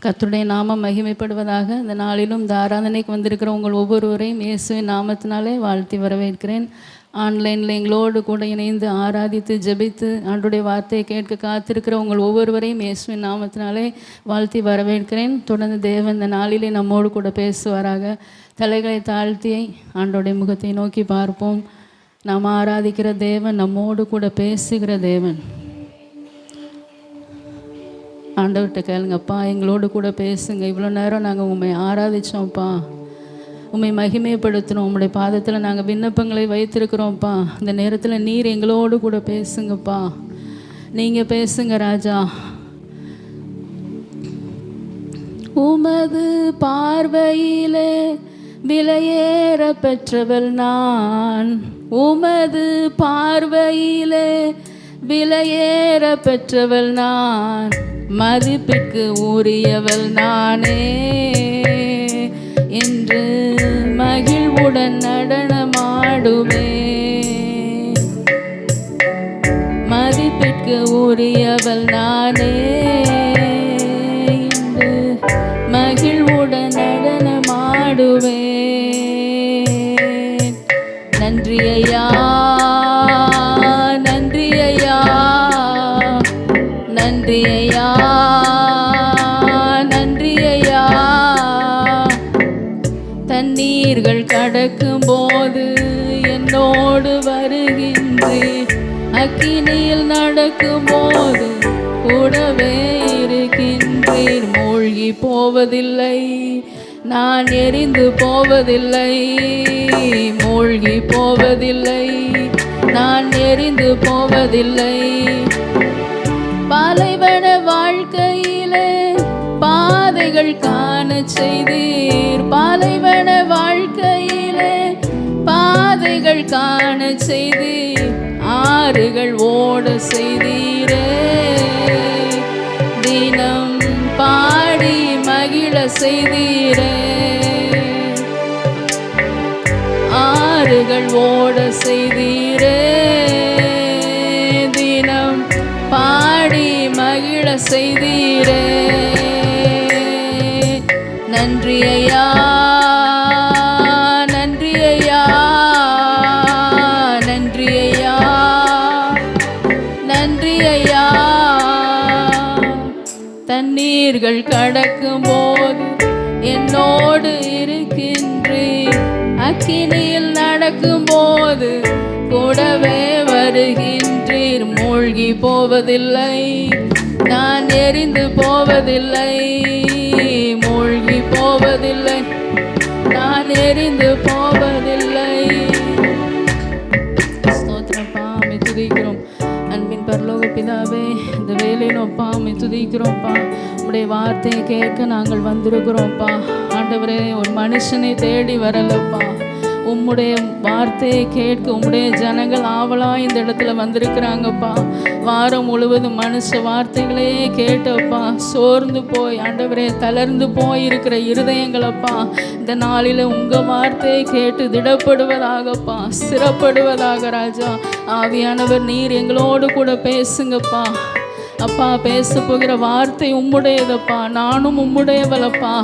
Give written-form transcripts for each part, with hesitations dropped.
கர்த்தருடைய நாமம் மகிமைப்படுவதாக. இந்த நாளிலும் இந்த ஆராதனைக்கு வந்திருக்கிற உங்கள் ஒவ்வொருவரையும் இயேசுவின் நாமத்தினாலே வாழ்த்தி வரவேற்கிறேன். ஆன்லைனில் எங்களோடு கூட இணைந்து ஆராதித்து ஜெபித்து ஆண்டுடைய வார்த்தையை கேட்க காத்திருக்கிற உங்கள் ஒவ்வொருவரையும் இயேசுவின் நாமத்தினாலே வாழ்த்தி வரவேற்கிறேன். தொடர்ந்து தேவன் இந்த நாளிலே நம்மோடு கூட பேசுவாராக. தலைகளை தாழ்த்தி ஆண்டோடைய முகத்தை நோக்கி பார்ப்போம். நாம் ஆராதிக்கிற தேவன் நம்மோடு கூட பேசுகிற தேவன். ஆண்டவர்கிட்ட கேளுங்கப்பா, எங்களோடு கூட பேசுங்க. இவ்வளோ நேரம் நாங்கள் உண்மை ஆராதித்தோம்ப்பா, உண்மை மகிமைப்படுத்தினோம், உங்களுடைய பாதத்தில் நாங்கள் விண்ணப்பங்களை வைத்திருக்கிறோம்ப்பா. இந்த நேரத்தில் நீர் எங்களோடு கூட பேசுங்கப்பா. நீங்கள் பேசுங்க ராஜா. உமது பார்வையிலே விலையேற பெற்றவள் நான், உமது பார்வையிலே விலையேற பெற்றவள் நான், மதிப்பிற்கு உரியவள் நானே என்று மகிழ்வுடன் நடனமாடுவே. மதிப்பிற்கு உரியவள் நானே என்று மகிழ்வுடன் நடனமாடுவே. நன்றி ஐயா, நன்றி ஐயா, நன்றி ஐயா, நன்றி ஐயா. தண்ணீர்கள் கடக்கும் போது என்னோடு வருகின்றீர், அக்கினியில் நடக்கும் போது கூடவே இருக்கின்றீர். மூழ்கி போவதில்லை, நான் எரிந்து போவதில்லை, மூழ்கி போவதில்லை, நான் எரிந்து போவதில்லை. பாலைவன வாழ்க்கையிலே பாதைகள் காண செய்தீர், பாலைவன வாழ்க்கையிலே பாதைகள் காண செய்தீர், ஆறுகள் ஓட செய்தீரே. தினம் பாடி மகிழ செய்தீரே, ஆறுகள் ஓட செய்தீரே. தினம் பாடி மகிழ செய்தீரே. நன்றி ஐயா, நன்றி ஐயா, நன்றி ஐயா, நன்றி ஐயா. தண்ணீர்கள் கடக்கும் போது என்னோடு இருக்கின்றீர், அக்கினியில் நடக்கும் போது கூடவே வருகின்றீர். மூழ்கி போவதில்லை, நான் எரிந்து போவதில்லை, மூழ்கி போவதில்லை, நான் எரிந்து போவதில்லை. ஸ்தோத்திரப்பா, உம்மை துதிக்கிறோம். அன்பின் பரலோக பிதாவே, இந்த வேலையிலோப்பா உம்மை துதிக்கிறோம்ப்பா. உம்முடைய வார்த்தையை கேட்க நாங்கள் வந்திருக்கிறோம்ப்பா. ஆண்டவரே, ஒரு மனுஷனை தேடி வரலப்பா, உம்முடைய வார்த்தையை கேட்க உம்முடைய ஜனங்கள் ஆவலாக இந்த இடத்துல வந்திருக்கிறாங்கப்பா. வாரம் முழுவதும் மனுஷ வார்த்தைகளே கேட்டப்பா சோர்ந்து போய் ஆண்டவரே தளர்ந்து போயிருக்கிற இருதயங்களப்பா, இந்த நாளில் உங்கள் வார்த்தையை கேட்டு திடப்படுவதாகப்பா, ஸ்திரப்படுவதாக ராஜா. ஆவியானவர் நீர் எங்களோடு கூட பேசுங்கப்பா. அப்பா, பேச போகிற வார்த்தை உம்முடையதப்பா, நானும் உம்முடையவளப்பா.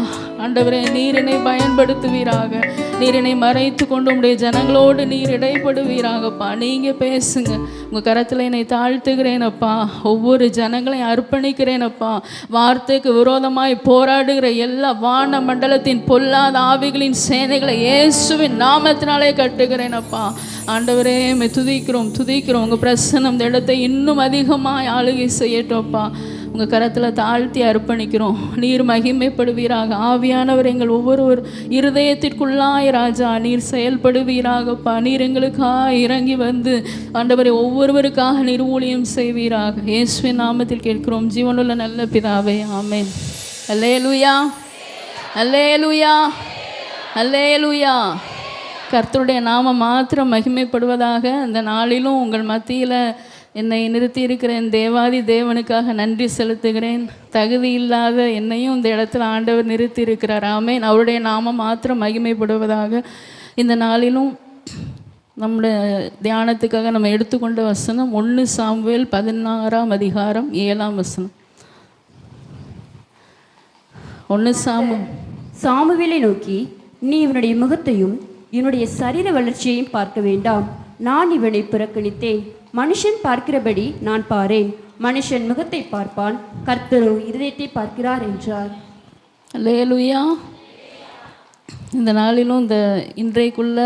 ஆண்டவரே, நீர் என்னை பயன்படுத்துவீராக, நீர் என்னை மறைத்து கொண்டு உம்முடைய ஜனங்களோடு நீர் இடைப்படுவீராகப்பா. நீங்கள் பேசுங்க. உங்கள் கரத்தில் என்னை தாழ்த்துகிறேனப்பா, ஒவ்வொரு ஜனங்களையும் அர்ப்பணிக்கிறேனப்பா. வார்த்தைக்கு விரோதமாய் போராடுகிற எல்லா வான மண்டலத்தின் பொல்லாத ஆவிகளின் சேனைகளை இயேசுவின் நாமத்தினாலே கட்டுகிறேனப்பா. ஆண்டவரே, துதிக்கிறோம் துதிக்கிறோம். உங்கள் பிரசன்னம் இந்த இடத்தை இன்னும் அதிகமாக ஆளுகை செய்யட்டோப்பா. உங்கள் கரத்தில் தாழ்த்தி அர்ப்பணிக்கிறோம். நீர் மகிமைப்படுவீராக. ஆவியானவர் எங்கள் ஒவ்வொரு இருதயத்திற்குள்ளாய் ராஜா நீர் செயல்படுவீராகப்பா. நீர் எங்களுக்காக இறங்கி வந்து ஆண்டவரை ஒவ்வொருவருக்காக நீர் ஊழியம் செய்வீராக. இயேசுவின் நாமத்தில் கேட்கிறோம் ஜீவனுள்ள நல்ல பிதாவே, ஆமென். அல்லேலூயா, அல்லேலூயா, அல்லேலூயா. கர்த்தருடைய நாமம் மாத்திரம் மகிமைப்படுவதாக. அந்த நாளிலும் உங்கள் மத்தியில் என்னை நிறுத்தி இருக்கிற என் தேவாதி தேவனுக்காக நன்றி செலுத்துகிறேன். தகுதி இல்லாத என்னையும் இந்த இடத்துல ஆண்டவர் நிறுத்தி இருக்கிறார். ஆமென். அவருடைய நாமம் மாத்திரம் மகிமைப்படுவதாக. இந்த நாளிலும் நம்முடைய தியானத்துக்காக நம்ம எடுத்துக்கொண்ட வசனம் 1 சாமுவேல் 16 அதிகாரம் 7 வசனம். ஒன்று சாமுவேலை நோக்கி, நீ இவனுடைய முகத்தையும் இவனுடைய சரீர வளர்ச்சியையும் பார்க்க வேண்டாம். நான் இவனை புறக்கணித்தேன். மனுஷன் பார்க்கிறபடி நான் பாரேன். மனுஷன் முகத்தை பார்ப்பான், கர்த்தரோ இருதயத்தை பார்க்கிறார் என்றார். அல்லேலூயா. இந்த நாளிலும் இன்றைக்குள்ள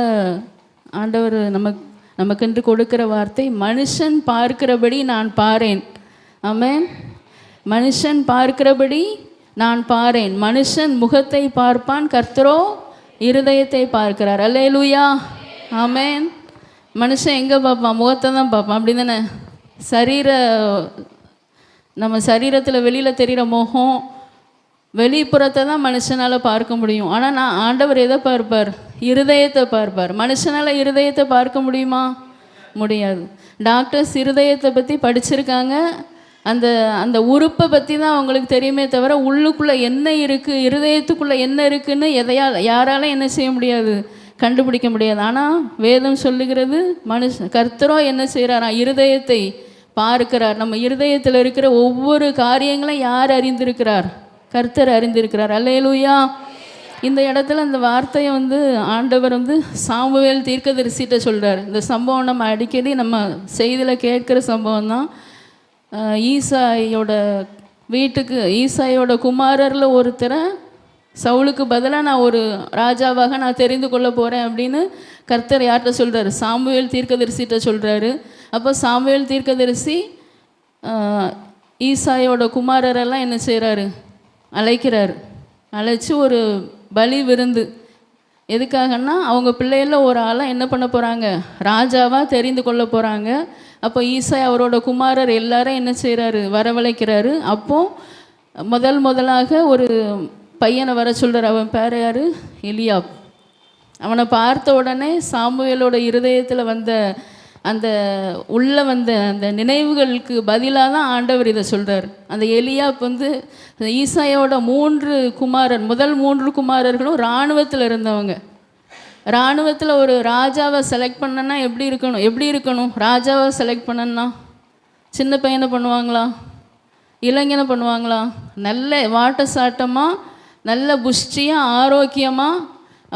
ஆண்டவர் நமக்கென்று கொடுக்கிற வார்த்தை, மனுஷன் பார்க்கிறபடி நான் பாரேன். ஆமென். மனுஷன் பார்க்கிறபடி நான் பாரேன். மனுஷன் முகத்தை பார்ப்பான், கர்த்தரோ இருதயத்தை பார்க்கிறார். அல்லேலூயா. ஆமென். மனுஷன் எங்கே பார்ப்பான்? முகத்தை தான் பார்ப்பான், அப்படி தானே? நம்ம சரீரத்தில் வெளியில் தெரிகிற முகம், வெளிப்புறத்தை தான் மனுஷனால் பார்க்க முடியும். ஆனால் ஆண்டவர் எதை பார்ப்பார்? இருதயத்தை பார்ப்பார். மனுஷனால் இருதயத்தை பார்க்க முடியுமா? முடியாது. டாக்டர்ஸ் இருதயத்தை பற்றி படிச்சிருக்காங்க. அந்த உறுப்பை பற்றி தான் அவங்களுக்கு தெரியுமே தவிர உள்ளுக்குள்ளே என்ன இருக்குது, இருதயத்துக்குள்ளே என்ன இருக்குதுன்னு யாராலும் என்ன செய்ய முடியாது, கண்டுபிடிக்க முடியாது. ஆனால் வேதம் சொல்லுகிறது, கர்த்தரோ என்ன செய்கிறாரா? இருதயத்தை பார்க்கிறார். நம்ம இருதயத்தில் இருக்கிற ஒவ்வொரு காரியங்களும் யார் அறிந்திருக்கிறார்? கர்த்தர் அறிந்திருக்கிறார். அல்லேலூயா. இந்த இடத்துல இந்த வார்த்தையை ஆண்டவர் சாமுவேல் தீர்க்கதரிசிட்ட சொல்கிறார். இந்த சம்பவம் நம்ம அடிக்கடி நம்ம செய்தியில் கேட்குற சம்பவம் தான். ஈசாயோட குமாரரில் ஒருத்தரை சவுலுக்கு பதிலாக நான் ஒரு ராஜாவாக நான் தெரிந்து கொள்ள போகிறேன் அப்படின்னு கர்த்தர் யார்கிட்ட சொல்கிறாரு? சாமுவேல் தீர்க்கதரிசிட்ட சொல்கிறாரு. அப்போ சாமுவேல் தீர்க்கதரிசி ஈசாயோட குமாரரெல்லாம் என்ன செய்கிறாரு? அழைக்கிறாரு. அழைச்சி ஒரு பலி விருந்து. எதுக்காகன்னா அவங்க பிள்ளைகளில் ஒரு ஆளாக என்ன பண்ண போகிறாங்க? ராஜாவாக தெரிந்து கொள்ள போகிறாங்க. அப்போ ஈசாய் அவரோட குமாரர் எல்லாரும் என்ன செய்கிறாரு? வரவழைக்கிறாரு. அப்போது முதலாக ஒரு பையனை வர சொல்கிறார். அவன் பேர் யார்? எலியாப். அவனை பார்த்த உடனே சாமுவேலோட இருதயத்தில் அந்த அந்த நினைவுகளுக்கு பதிலாக தான் ஆண்டவர் இதை சொல்கிறார். அந்த எலியாப் ஈசாயோட 3 குமாரர், முதல் 3 குமாரர்களும் இராணுவத்தில் இருந்தவங்க. இராணுவத்தில் ஒரு ராஜாவை செலக்ட் பண்ணனா எப்படி இருக்கணும்? ராஜாவை செலக்ட் பண்ணனா சின்ன பையனை பண்ணுவாங்களா? இளைஞனை பண்ணுவாங்களா? நல்ல வாட்ட சாட்டமாக, நல்ல புஷ்டியாக, ஆரோக்கியமாக,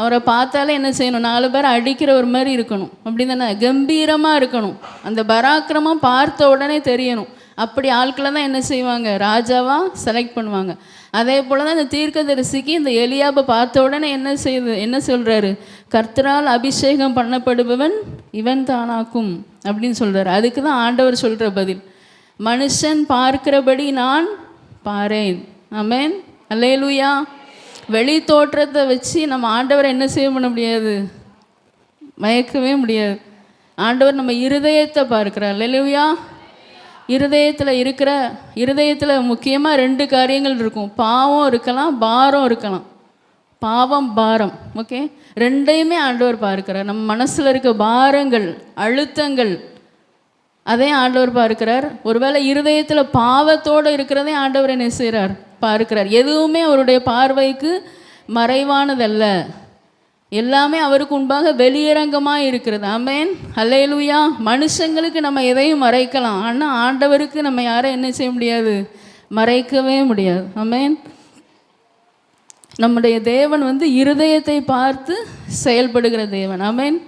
அவரை பார்த்தாலே என்ன செய்யணும்? 4 பேர் அடிக்கிற ஒரு மாதிரி இருக்கணும். அப்படி தானே? கம்பீரமாக இருக்கணும். அந்த பராக்கிரமம் பார்த்த உடனே தெரியணும். அப்படி ஆட்களை தான் என்ன செய்வாங்க? ராஜாவாக செலக்ட் பண்ணுவாங்க. அதே போல் தான் இந்த தீர்க்கதரிசிக்கு இந்த எலியாபை பார்த்த உடனே என்ன சொல்கிறாரு? கர்த்தரால் அபிஷேகம் பண்ணப்படுபவன் இவன் தானாக்கும் அப்படின்னு சொல்கிறார். அதுக்கு தான் ஆண்டவர் சொல்கிற பதில், மனுஷன் பார்க்கிறபடி நான் பாரேன். ஆமென். அல்லேலூயா. வெளி தோற்றத்தை வச்சு நம்ம ஆண்டவரை என்ன செய்ய பண்ண முடியாது? மயக்கவே முடியாது. ஆண்டவர் நம்ம இருதயத்தை பார்க்கிறார். அல்லேலூயா. இருதயத்தில் முக்கியமாக 2 காரியங்கள் இருக்கும். பாவம் இருக்கலாம், பாரம் இருக்கலாம். பாவம், பாரம். ஓகே, 2யுமே ஆண்டவர் பார்க்கிறார். நம்ம மனசில் இருக்க பாரங்கள், அழுத்தங்கள், அதையும் ஆண்டவர் பார்க்கிறார். ஒருவேளை இருதயத்தில் பாவத்தோடு இருக்கிறதே ஆண்டவர் என்ன செய்கிறார்? பார்க்கிறார். எதுவுமே அவருடைய பார்வைக்கு மறைவானதல்ல. எல்லாமே அவருக்கு முன்பாக வெளியரங்கமாக இருக்கிறது. ஆமென். அல்லேலூயா. மனுஷங்களுக்கு நம்ம எதையும் மறைக்கலாம், ஆனால் ஆண்டவருக்கு நம்ம யாரை என்ன செய்ய முடியாது? மறைக்கவே முடியாது. ஆமென். நம்முடைய தேவன் இருதயத்தை பார்த்து செயல்படுகிற தேவன். ஆமென்.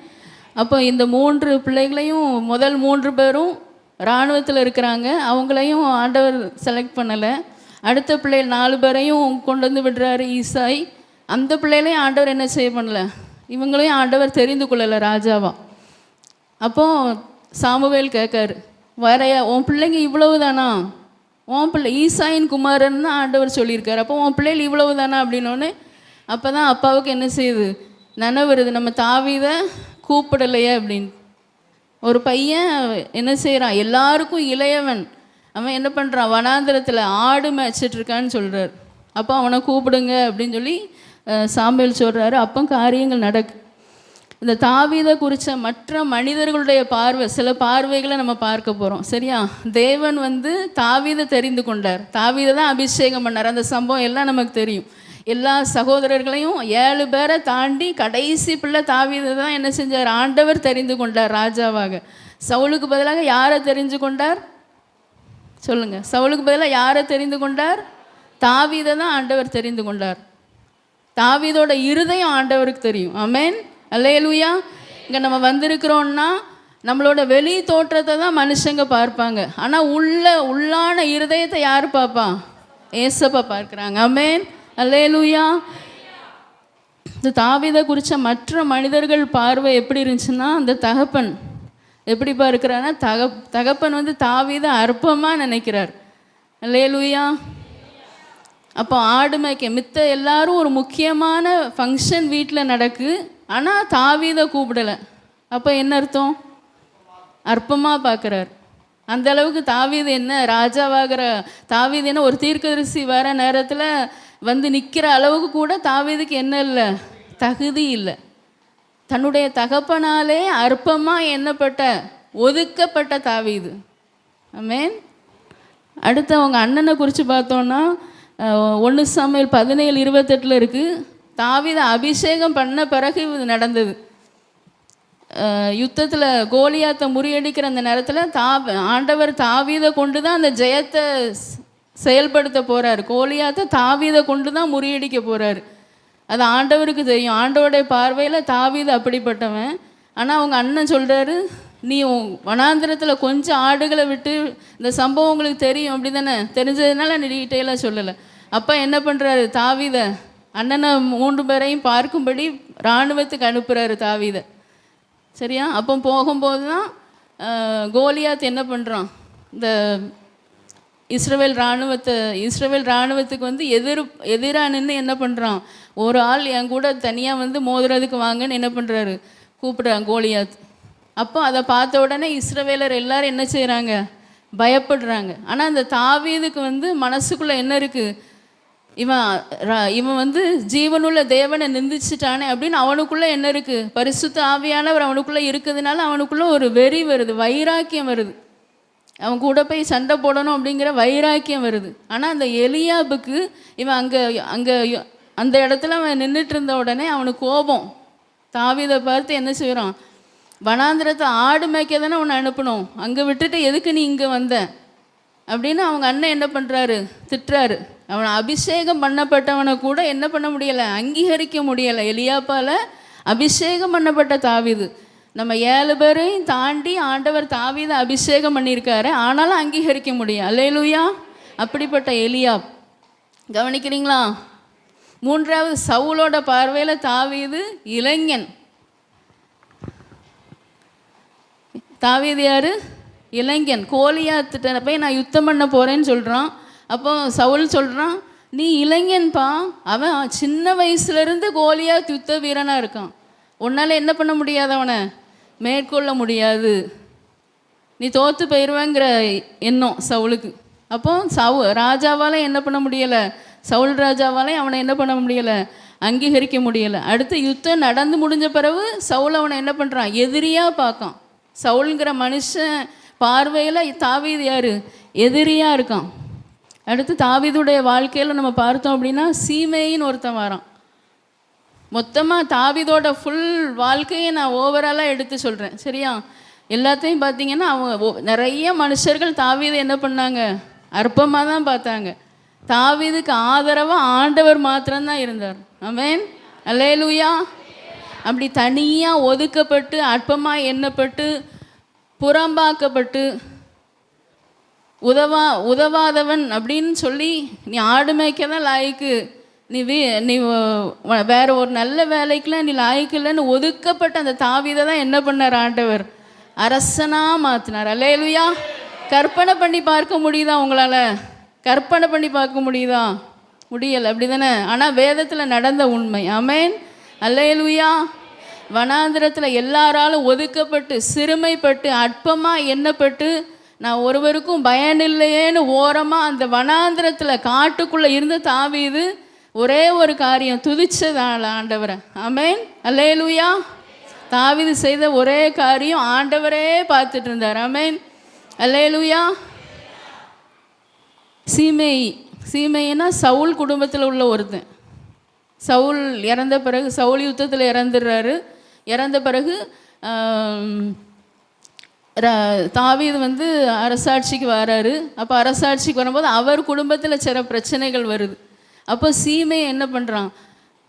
அப்போ இந்த 3 பிள்ளைகளையும், முதல் 3 பேரும் இராணுவத்தில் இருக்கிறாங்க. அவங்களையும் ஆண்டவர் செலக்ட் பண்ணலை. அடுத்த பிள்ளைகள் 4 பேரையும் கொண்டு விடுறாரு ஈசாய். அந்த பிள்ளைகளையும் ஆண்டவர் என்ன செய்ய பண்ணலை? இவங்களையும் ஆண்டவர் தெரிந்து கொள்ளலை ராஜாவா. அப்போது சாமுவேல் கேட்காரு, உன் பிள்ளைங்க இவ்வளவு தானா? உன் பிள்ளை ஈசாயின் குமாரன் தான் ஆண்டவர் சொல்லியிருக்காரு. அப்போ உன் பிள்ளைகள் இவ்வளவு தானா அப்படின்னோடனே அப்போ தான் அப்பாவுக்கு என்ன செய்யுது? நினைவு வருது, நம்ம தாவீதை கூப்பிடலையே அப்படின்னு. ஒரு பையன் என்ன செய்கிறான்? எல்லாருக்கும் இளையவன். அவன் என்ன பண்ணுறான்? வனாந்திரத்தில் ஆடு மேய்ச்சிட்ருக்கான்னு சொல்கிறார். அப்போ அவனை கூப்பிடுங்க அப்படின்னு சொல்லி சாமுவேல் சொல்கிறாரு. அப்போ காரியங்கள் நடக்கு. இந்த தாவீதை குறித்த மற்ற மனிதர்களுடைய சில பார்வைகளை நம்ம பார்க்க போகிறோம். சரியா? தேவன் தாவீதை தெரிந்து கொண்டார். தாவீதை தான் அபிஷேகம் பண்ணார். அந்த சம்பவம் எல்லாம் நமக்கு தெரியும். எல்லா சகோதரர்களையும் 7 பேரை தாண்டி கடைசி பிள்ளை தாவீதை தான் என்ன செஞ்சார்? ஆண்டவர் தெரிந்து கொண்டார் ராஜாவாக. சவுலுக்கு பதிலாக யாரை தெரிந்து கொண்டார்? சொல்லுங்கள். சவுலுக்கு பதிலாக யாரை தெரிந்து கொண்டார்? தாவீதை தான் ஆண்டவர் தெரிந்து கொண்டார். தாவீதோட இருதயம் ஆண்டவருக்கு தெரியும். ஆமென், அல்லேலூயா. இங்கே நம்ம வந்திருக்கிறோன்னா நம்மளோட வெளி தோற்றத்தை தான் மனுஷங்க பார்ப்பாங்க, ஆனால் உள்ளான இருதயத்தை யார் பார்ப்பா? ஏசப்பா பார்க்குறாங்க. ஆமென், அல்லேலூயா. இந்த தாவீதை குறித்த மற்ற மனிதர்கள் பார்வை எப்படி இருந்துச்சுன்னா, அந்த தகப்பன் எப்படி பார்க்குறாருன்னா, தகப்பன் வந்து தாவீதை அற்பமாக நினைக்கிறார். அல்லேலூயா. அப்போ ஆடு மேய்க்க மித்த எல்லாரும் ஒரு முக்கியமான ஃபங்க்ஷன் வீட்டில் நடக்கு, ஆனால் தாவீதை கூப்பிடலை. அப்போ என்ன அர்த்தம்? அற்பமாக பார்க்குறார். அந்த அளவுக்கு தாவீது என்ன ராஜாவாகிற தாவீது என்ன ஒரு தீர்க்கதரிசி வர நேரத்தில் வந்து நிற்கிற அளவுக்கு கூட தாவீதுக்கு என்ன இல்லை? தகுதி இல்லை. தன்னுடைய தகப்பனாலே அற்பமாக எண்ணப்பட்ட ஒதுக்கப்பட்ட தாவீது. ஆமென். அடுத்து அவங்க அண்ணனை குறித்து பார்த்தோன்னா 1 சாமுவேல் 17:28 இருக்குது. தாவீதை அபிஷேகம் பண்ண பிறகு இது நடந்தது. யுத்தத்தில் கோலியாத்தை முறியடிக்கிற அந்த நேரத்தில் ஆண்டவர் தாவீதை கொண்டு தான் அந்த ஜெயத்தை செயல்படுத்த போகிறார். கோலியாத்தை தாவீதை கொண்டு தான் முறியடிக்க போகிறார். அது ஆண்டவருக்கு தெரியும். ஆண்டவருடைய பார்வையில் தாவீது அப்படிப்பட்டவன். ஆனால் அவங்க அண்ணன் சொல்கிறாரு, நீ வனாந்திரத்தில் கொஞ்சம் ஆடுகளை விட்டு, இந்த சம்பவம் உங்களுக்கு தெரியும் அப்படி தானே, தெரிஞ்சதுனால நீ டீட்டெயிலாக சொல்லலை. அப்போ என்ன பண்ணுறாரு? தாவீதை அண்ணனை 3 பேரையும் பார்க்கும்படி இராணுவத்துக்கு அனுப்புகிறாரு தாவீதை. சரியா? அப்போ போகும்போது தான் கோலியாத் என்ன பண்ணுறான், இந்த இஸ்ரவேல் இராணுவத்துக்கு வந்து எதிராக நின்று என்ன பண்ணுறான், ஒரு ஆள் என் கூட தனியாக வந்து மோதுறதுக்கு வாங்கன்னு என்ன பண்ணுறாரு, கூப்பிட்றான் கோலியாத். அப்போ அதை பார்த்த உடனே இஸ்ரவேலர் எல்லாரும் என்ன செய்கிறாங்க? பயப்படுறாங்க. ஆனால் அந்த தாவீதுக்கு வந்து மனசுக்குள்ளே என்ன இருக்குது, இவன் வந்து ஜீவனுள்ள தேவனை நிந்திச்சிட்டானே அப்படின்னு அவனுக்குள்ளே என்ன இருக்குது? பரிசுத்த ஆவியானவர் அவனுக்குள்ளே இருக்கிறதுனால அவனுக்குள்ளே ஒரு வெறி வருது, வைராக்கியம் வருது. அவன் கூட போய் சண்டை போடணும் அப்படிங்கிற வைராக்கியம் வருது. ஆனால் அந்த எலியாபுக்கு இவன் அங்கே அந்த இடத்துல அவன் நின்றுட்டு இருந்த உடனே அவனுக்கு கோபம். தாவீதை பார்த்து என்ன செய்கிறான், வனாந்திரத்தை ஆடு மேய்க்க தானே அவனை அனுப்பணும், அங்கே விட்டுட்டு எதுக்கு நீ இங்கே வந்த அப்படின்னு அவங்க அண்ணன் என்ன பண்ணுறாரு, திட்டுறாரு. அவனை அபிஷேகம் பண்ணப்பட்டவனை கூட என்ன பண்ண முடியலை, அங்கீகரிக்க முடியலை. எலியாப்பால் அபிஷேகம் பண்ணப்பட்ட தாவீது. நம்ம 7 பேரையும் தாண்டி ஆண்டவர் தாவீதை அபிஷேகம் பண்ணியிருக்காரு, ஆனாலும் அங்கீகரிக்க முடியும். அல்லேலூயா. அப்படிப்பட்ட எலியாப். கவனிக்கிறீங்களா? 3வது சவுலோட பார்வையில் தாவீது இளைஞன். தாவீது யார்? இளைஞன். கோலியாத்திட்ட போய் நான் யுத்தம் பண்ண போகிறேன்னு சொல்கிறான். அப்போ சவுல் சொல்கிறான், நீ இளைஞன்பா, அவன் சின்ன வயசுலேருந்து கோலியாத் யுத்த வீரனாக இருக்கான், உன்னால் என்ன பண்ண முடியாது, அவனை மேற்கொள்ள முடியாது, நீ தோற்று போயிடுவேங்கிற எண்ணம் சவுலுக்கு. அப்போ ராஜாவால் என்ன பண்ண முடியலை, சவுல் ராஜாவால் அவனை என்ன பண்ண முடியலை, அங்கீகரிக்க முடியலை. அடுத்து யுத்தம் நடந்து முடிஞ்ச பிறகு சவுல் அவனை என்ன பண்ணுறான், எதிரியாக பார்க்கான். சவுலுங்கிற மனுஷன் பார்வையில் தாவீது யார்? எதிரியாக இருக்கான். அடுத்து தாவீதுடைய வாழ்க்கையில் நம்ம பார்த்தோம் அப்படின்னா சீமேயின்னு ஒருத்தன் வரான். மொத்தமாக தாவீதோட ஃபுல் வாழ்க்கையை நான் ஓவராலாக எடுத்து சொல்கிறேன், சரியா? எல்லாத்தையும் பார்த்தீங்கன்னா அவங்க நிறைய மனுஷர்கள் தாவீதை என்ன பண்ணாங்க, அற்பமாக தான் பார்த்தாங்க. தாவீதுக்கு ஆதரவாக ஆண்டவர் மாத்திரம்தான் இருந்தார். ஆமென், அல்லேலூயா. அப்படி தனியாக ஒதுக்கப்பட்டு அற்பமாக எண்ணப்பட்டு புறம்பாக்கப்பட்டு உதவாதவன் அப்படின்னு சொல்லி நீ ஆடு மேய்க்க தான் லாய்க்கு, நீ வேற ஒரு நல்ல வேலைக்கெலாம் நீ லாய்க்கு இல்லைன்னு ஒதுக்கப்பட்ட அந்த தாவீதை தான் என்ன பண்ணார் ஆண்டவர்? அரசனாக மாற்றினார். அல்லேலூயா. கற்பனை பண்ணி பார்க்க முடியுதா உங்களால்? கற்பனை பண்ணி பார்க்க முடியுதா? முடியலை, அப்படி தானே? ஆனால் வேதத்தில் நடந்த உண்மை. ஆமென், அல்லேலூயா. வனாந்திரத்தில் எல்லாராலும் ஒதுக்கப்பட்டு சிறுமைப்பட்டு அற்பமாக எண்ணப்பட்டு நான் ஒருவருக்கும் பயனில்லையேன்னு ஓரமாக அந்த வனாந்திரத்தில் காட்டுக்குள்ளே இருந்த தாவீது ஒரே ஒரு காரியம், துதிச்சதால ஆண்டவரை. ஆமென், அல்லேலூயா. தாவீது செய்த ஒரே காரியம் ஆண்டவரே பார்த்துட்டு இருந்தார். ஆமென், அல்லேலூயா. சீமேயினா சவுல் குடும்பத்தில் உள்ள ஒருத்தன். சவுல் இறந்த பிறகு, சவுல் யுத்தத்தில் இறந்துடுறாரு. இறந்த பிறகு தாவீது வந்து அரசாட்சிக்கு வராரு. அப்போ அரசாட்சிக்கு வரும்போது அவர் குடும்பத்தில் சில பிரச்சனைகள் வருது. அப்போ சீமையை என்ன பண்ணுறான்,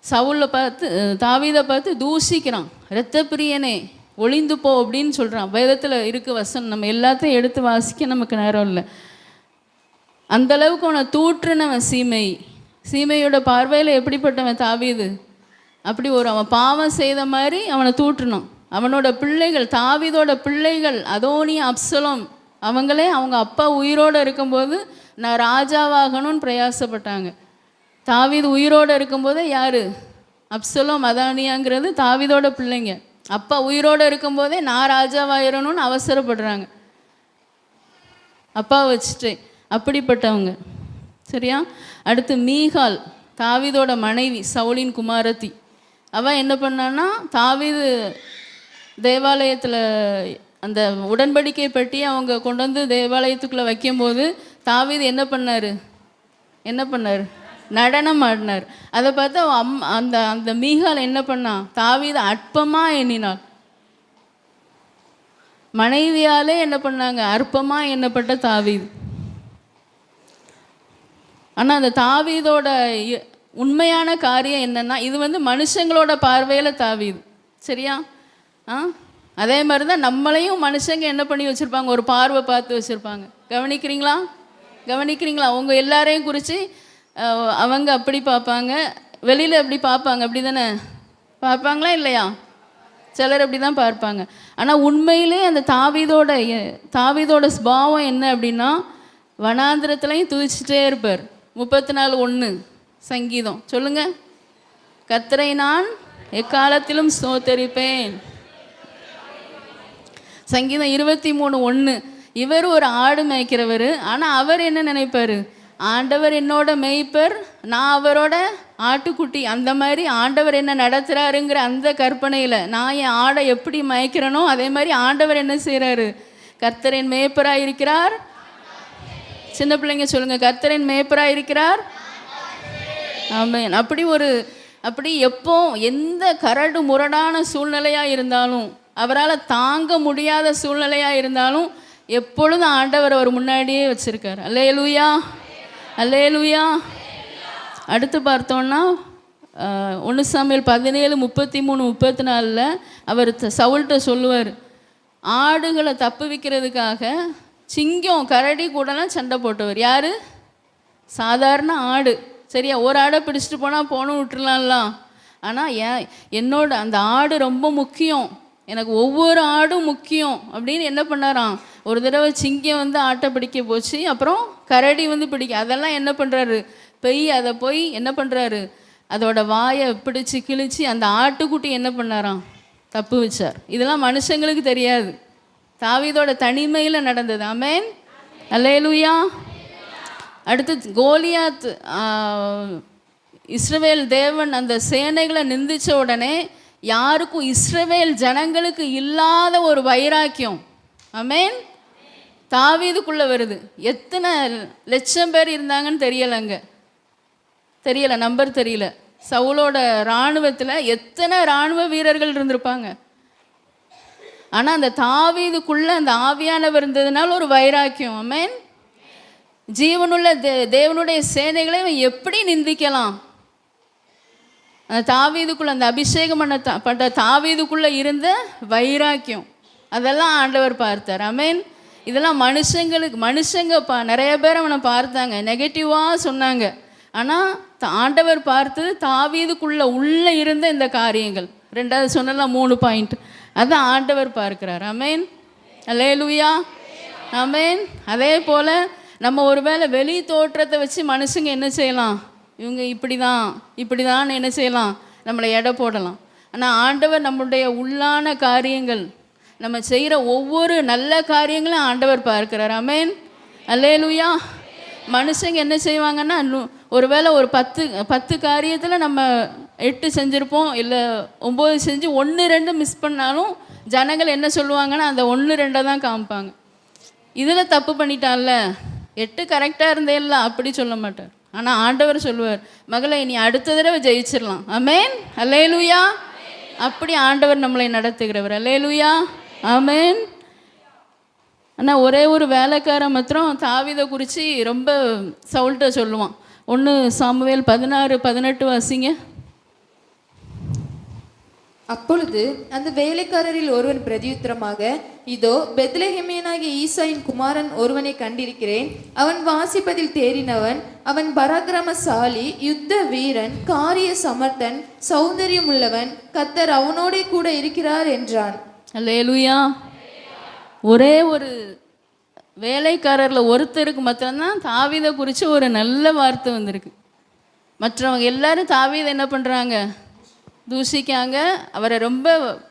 சவுலை பார்த்து தாவீதை பார்த்து தூஷிக்கிறான். இரத்த பிரியனே ஒளிந்து போ அப்படின்னு சொல்கிறான். வேதத்தில் இருக்கு வசனம், நம்ம எல்லாத்தையும் எடுத்து வாசிக்க நமக்கு நேரம் இல்லை. அந்தளவுக்கு அவனை தூற்றுனவன் சீமையோட பார்வையில் எப்படிப்பட்டவன் தாவீது, அப்படி அவன் பாவம் செய்த மாதிரி அவனை தூற்றணும். அவனோட பிள்ளைகள், தாவீதோட பிள்ளைகள் அதோனியா, அப்சலோம், அவங்களே அவங்க அப்பா உயிரோடு இருக்கும்போது நான் ராஜாவாகணும்னு பிரயாசப்பட்டாங்க. தாவீது உயிரோடு இருக்கும்போதே யார், அப்சலோம் அதோனியாங்கிறது தாவீதோட பிள்ளைங்க. அப்பா உயிரோடு இருக்கும்போதே நான் ராஜாவாயிரணும்னு அவசரப்படுறாங்க அப்பா வச்சுட்டு. அப்படிப்பட்டவங்க சரியா. அடுத்து மீகால், தாவீதோட மனைவி, சவுலின் குமாரத்தி. அவன் என்ன பண்ணான்னா, தாவீது தேவாலயத்தில் அந்த உடன்படிக்கை பெட்டி அவங்க கொண்டு வந்து தேவாலயத்துக்குள்ளே வைக்கும்போது தாவீது என்ன பண்ணார், நடனம் ஆடினார். அதை பார்த்து அந்த அந்த மீகால் என்ன பண்ணான், தாவீது அற்பமாக எண்ணினாள். மனைவியாலே என்ன பண்ணாங்க, அற்பமாக எண்ணப்பட்ட தாவீது. ஆனால் அந்த தாவீதோட உண்மையான காரியம் என்னென்னா, இது வந்து மனுஷங்களோட பார்வையில் தாவீது சரியா. அதே மாதிரி தான் நம்மளையும் மனுஷங்க என்ன பண்ணி வச்சுருப்பாங்க, ஒரு பார்வை பார்த்து வச்சுருப்பாங்க. கவனிக்கிறீங்களா? அவங்க எல்லாரையும் குறித்து அவங்க அப்படி பார்ப்பாங்க, வெளியில் எப்படி பார்ப்பாங்க, அப்படி தானே பார்ப்பாங்களா இல்லையா? சிலர் அப்படி தான் பார்ப்பாங்க. ஆனால் உண்மையிலே அந்த தாவீதோட ஸ்பாவம் என்ன அப்படின்னா, வனாந்திரத்துலையும் துதிச்சுட்டே இருப்பார். 34:1 சங்கீதம் சொல்லுங்க. கர்த்தரை நான் எக்காலத்திலும் ஸ்தோத்தரிப்பேன். சங்கீதம் 23:1. இவர் ஒரு ஆடு மேய்க்கிறவர். ஆனால் அவர் என்ன நினைப்பார், ஆண்டவர் என்னோட மேய்ப்பர், நான் அவரோட ஆட்டுக்குட்டி. அந்த மாதிரி ஆண்டவர் என்ன நடத்துகிறாருங்கிற அந்த கற்பனையில் நான் என் ஆடை எப்படி மேய்க்கிறனோ அதே மாதிரி ஆண்டவர் என்ன செய்கிறாரு, கர்த்தரின் மேய்ப்பராக இருக்கிறார். சின்ன பிள்ளைங்க சொல்லுங்கள், கர்த்தரின் மேய்ப்பராக இருக்கிறார். ஆமென். அப்படி எப்போ எந்த கரடு முரடான சூழ்நிலையாக இருந்தாலும், அவரால் தாங்க முடியாத சூழ்நிலையாக இருந்தாலும் எப்பொழுதும் ஆண்டவர் அவர் முன்னாடியே வச்சுருக்கார். அல்லேலூயா, அல்லேலூயா. அடுத்து பார்த்தோன்னா 1 சாமுவேல் 17:33-34 அவர் சவுல்கிட்ட சொல்லுவார், ஆடுகளை தப்பு வைக்கிறதுக்காக சிங்கம் கரடி கூடலாம் சண்டை போட்டவர் யார், சாதாரண ஆடு சரியா. ஒரு ஆடை பிடிச்சிட்டு போகணும் விட்டுருலாம்லாம். ஆனால் என்னோட அந்த ஆடு ரொம்ப முக்கியம், எனக்கு ஒவ்வொரு ஆடும் முக்கியம் அப்படின்னு என்ன பண்ணாராம். ஒரு தடவை சிங்கம் வந்து ஆட்டை பிடிக்க போச்சு, அப்புறம் கரடி வந்து பிடிக்க. அதெல்லாம் என்ன பண்ணுறாரு, அதை போய் என்ன பண்ணுறாரு, அதோட வாயை பிடிச்சி கிழிச்சு அந்த ஆட்டுக்குட்டி என்ன பண்ணாராம், தப்பு வச்சார். இதெல்லாம் மனுஷங்களுக்கு தெரியாது, தாவீதோட தனிமையில் நடந்தது. ஆமென், அல்லேலூயா. அடுத்து கோலியாத், இஸ்ரவேல் தேவன் அந்த சேனைகளை நிந்திச்ச உடனே யாருக்கும் இஸ்ரவேல் ஜனங்களுக்கு இல்லாத ஒரு வைராக்கியம் ஆமென் தாவீதுக்குள்ளே வருது. எத்தனை லட்சம் பேர் இருந்தாங்கன்னு தெரியலை, நம்பர் தெரியல. சவுலோட இராணுவத்தில் எத்தனை இராணுவ வீரர்கள் இருந்திருப்பாங்க. ஆனால் அந்த தாவீதுக்குள்ளே அந்த ஆவியானவர் இருந்ததுனால ஒரு வைராக்கியம். ஆமென். ஜீவனுள்ள தேவனுடைய சேனைகளை எப்படி நிந்திக்கலாம், அந்த தாவீதுக்குள்ளே அந்த அபிஷேகம் பண்ண தாவீதுக்குள்ளே இருந்த வைராக்கியம், அதெல்லாம் ஆண்டவர் பார்த்தார். ஆமென். இதெல்லாம் மனுஷங்க நிறைய பேர் அவனை பார்த்தாங்க, நெகட்டிவாக சொன்னாங்க. ஆனால் ஆண்டவர் பார்த்தது தாவீதுக்குள்ளே உள்ளே இருந்த இந்த காரியங்கள். 2வது சொன்னலாம் 3 பாயிண்ட், அதான் ஆண்டவர் பார்க்கிறார். ஆமென், அல்லேலூயா, ஆமென். அதே போல் நம்ம ஒருவேளை வெளி தோற்றத்தை வச்சு மனுஷங்க என்ன செய்யலாம், இவங்க இப்படிதான் என்ன செய்யலாம், நம்மளை எடை போடலாம். ஆனால் ஆண்டவர் நம்முடைய உள்ளான காரியங்கள், நம்ம செய்கிற ஒவ்வொரு நல்ல காரியங்களும் ஆண்டவர் பார்க்கிறார். ஆமென், அல்லேலூயா. மனுஷங்க என்ன செய்வாங்கன்னா, ஒருவேளை ஒரு 10 காரியத்தில் நம்ம 8 செஞ்சுருப்போம், இல்லை 9 செஞ்சு 1-2 மிஸ் பண்ணாலும் ஜனங்கள் என்ன சொல்லுவாங்கன்னா அந்த 1-2 தான் காமிப்பாங்க. இதில் தப்பு பண்ணிட்டான்ல, 8 கரெக்டாக இருந்தேல்ல அப்படி சொல்ல மாட்டார். ஆனால் ஆண்டவர் சொல்லுவார், மகளை நீ அடுத்த தடவை ஜெயிச்சிடலாம். ஆமென், அல்லேலூயா. அப்படி ஆண்டவர் நம்மளை நடத்துகிறவர். அல்லேலூயா, ஆமென். ஆனால் ஒரே ஒரு வேலைக்காரன் மாத்திரம் தாவீதை குறித்து ரொம்ப சவுல்ட்ட சொல்லுவான். 1 சாமுவேல் 16:18 வாசிங்க. அப்பொழுது அந்த வேலைக்காரரில் ஒருவன் பிரதியுத்தரமாக, இதோ பெத்லெகேமியனாகிய ஈசாயின் குமாரன் ஒருவனை கண்டிருக்கிறேன். அவன் வாசிப்பதில் தேறினவன், அவன் பராக்கிரமசாலி, யுத்த வீரன், காரிய சமர்த்தன், சௌந்தரியம் உள்ளவன், கர்த்தர் அவனோடே கூட இருக்கிறார் என்றான். அல்லேலூயா. ஒரே ஒரு வேலைக்காரரில் ஒருத்தருக்கு மாத்திரம்தான் தாவீதை குறித்து ஒரு நல்ல வார்த்தை வந்திருக்கு. மற்றவங்க எல்லாரும் தாவீதை என்ன பண்ணுறாங்க? தூஷிக்காங்க, அவரை ரொம்ப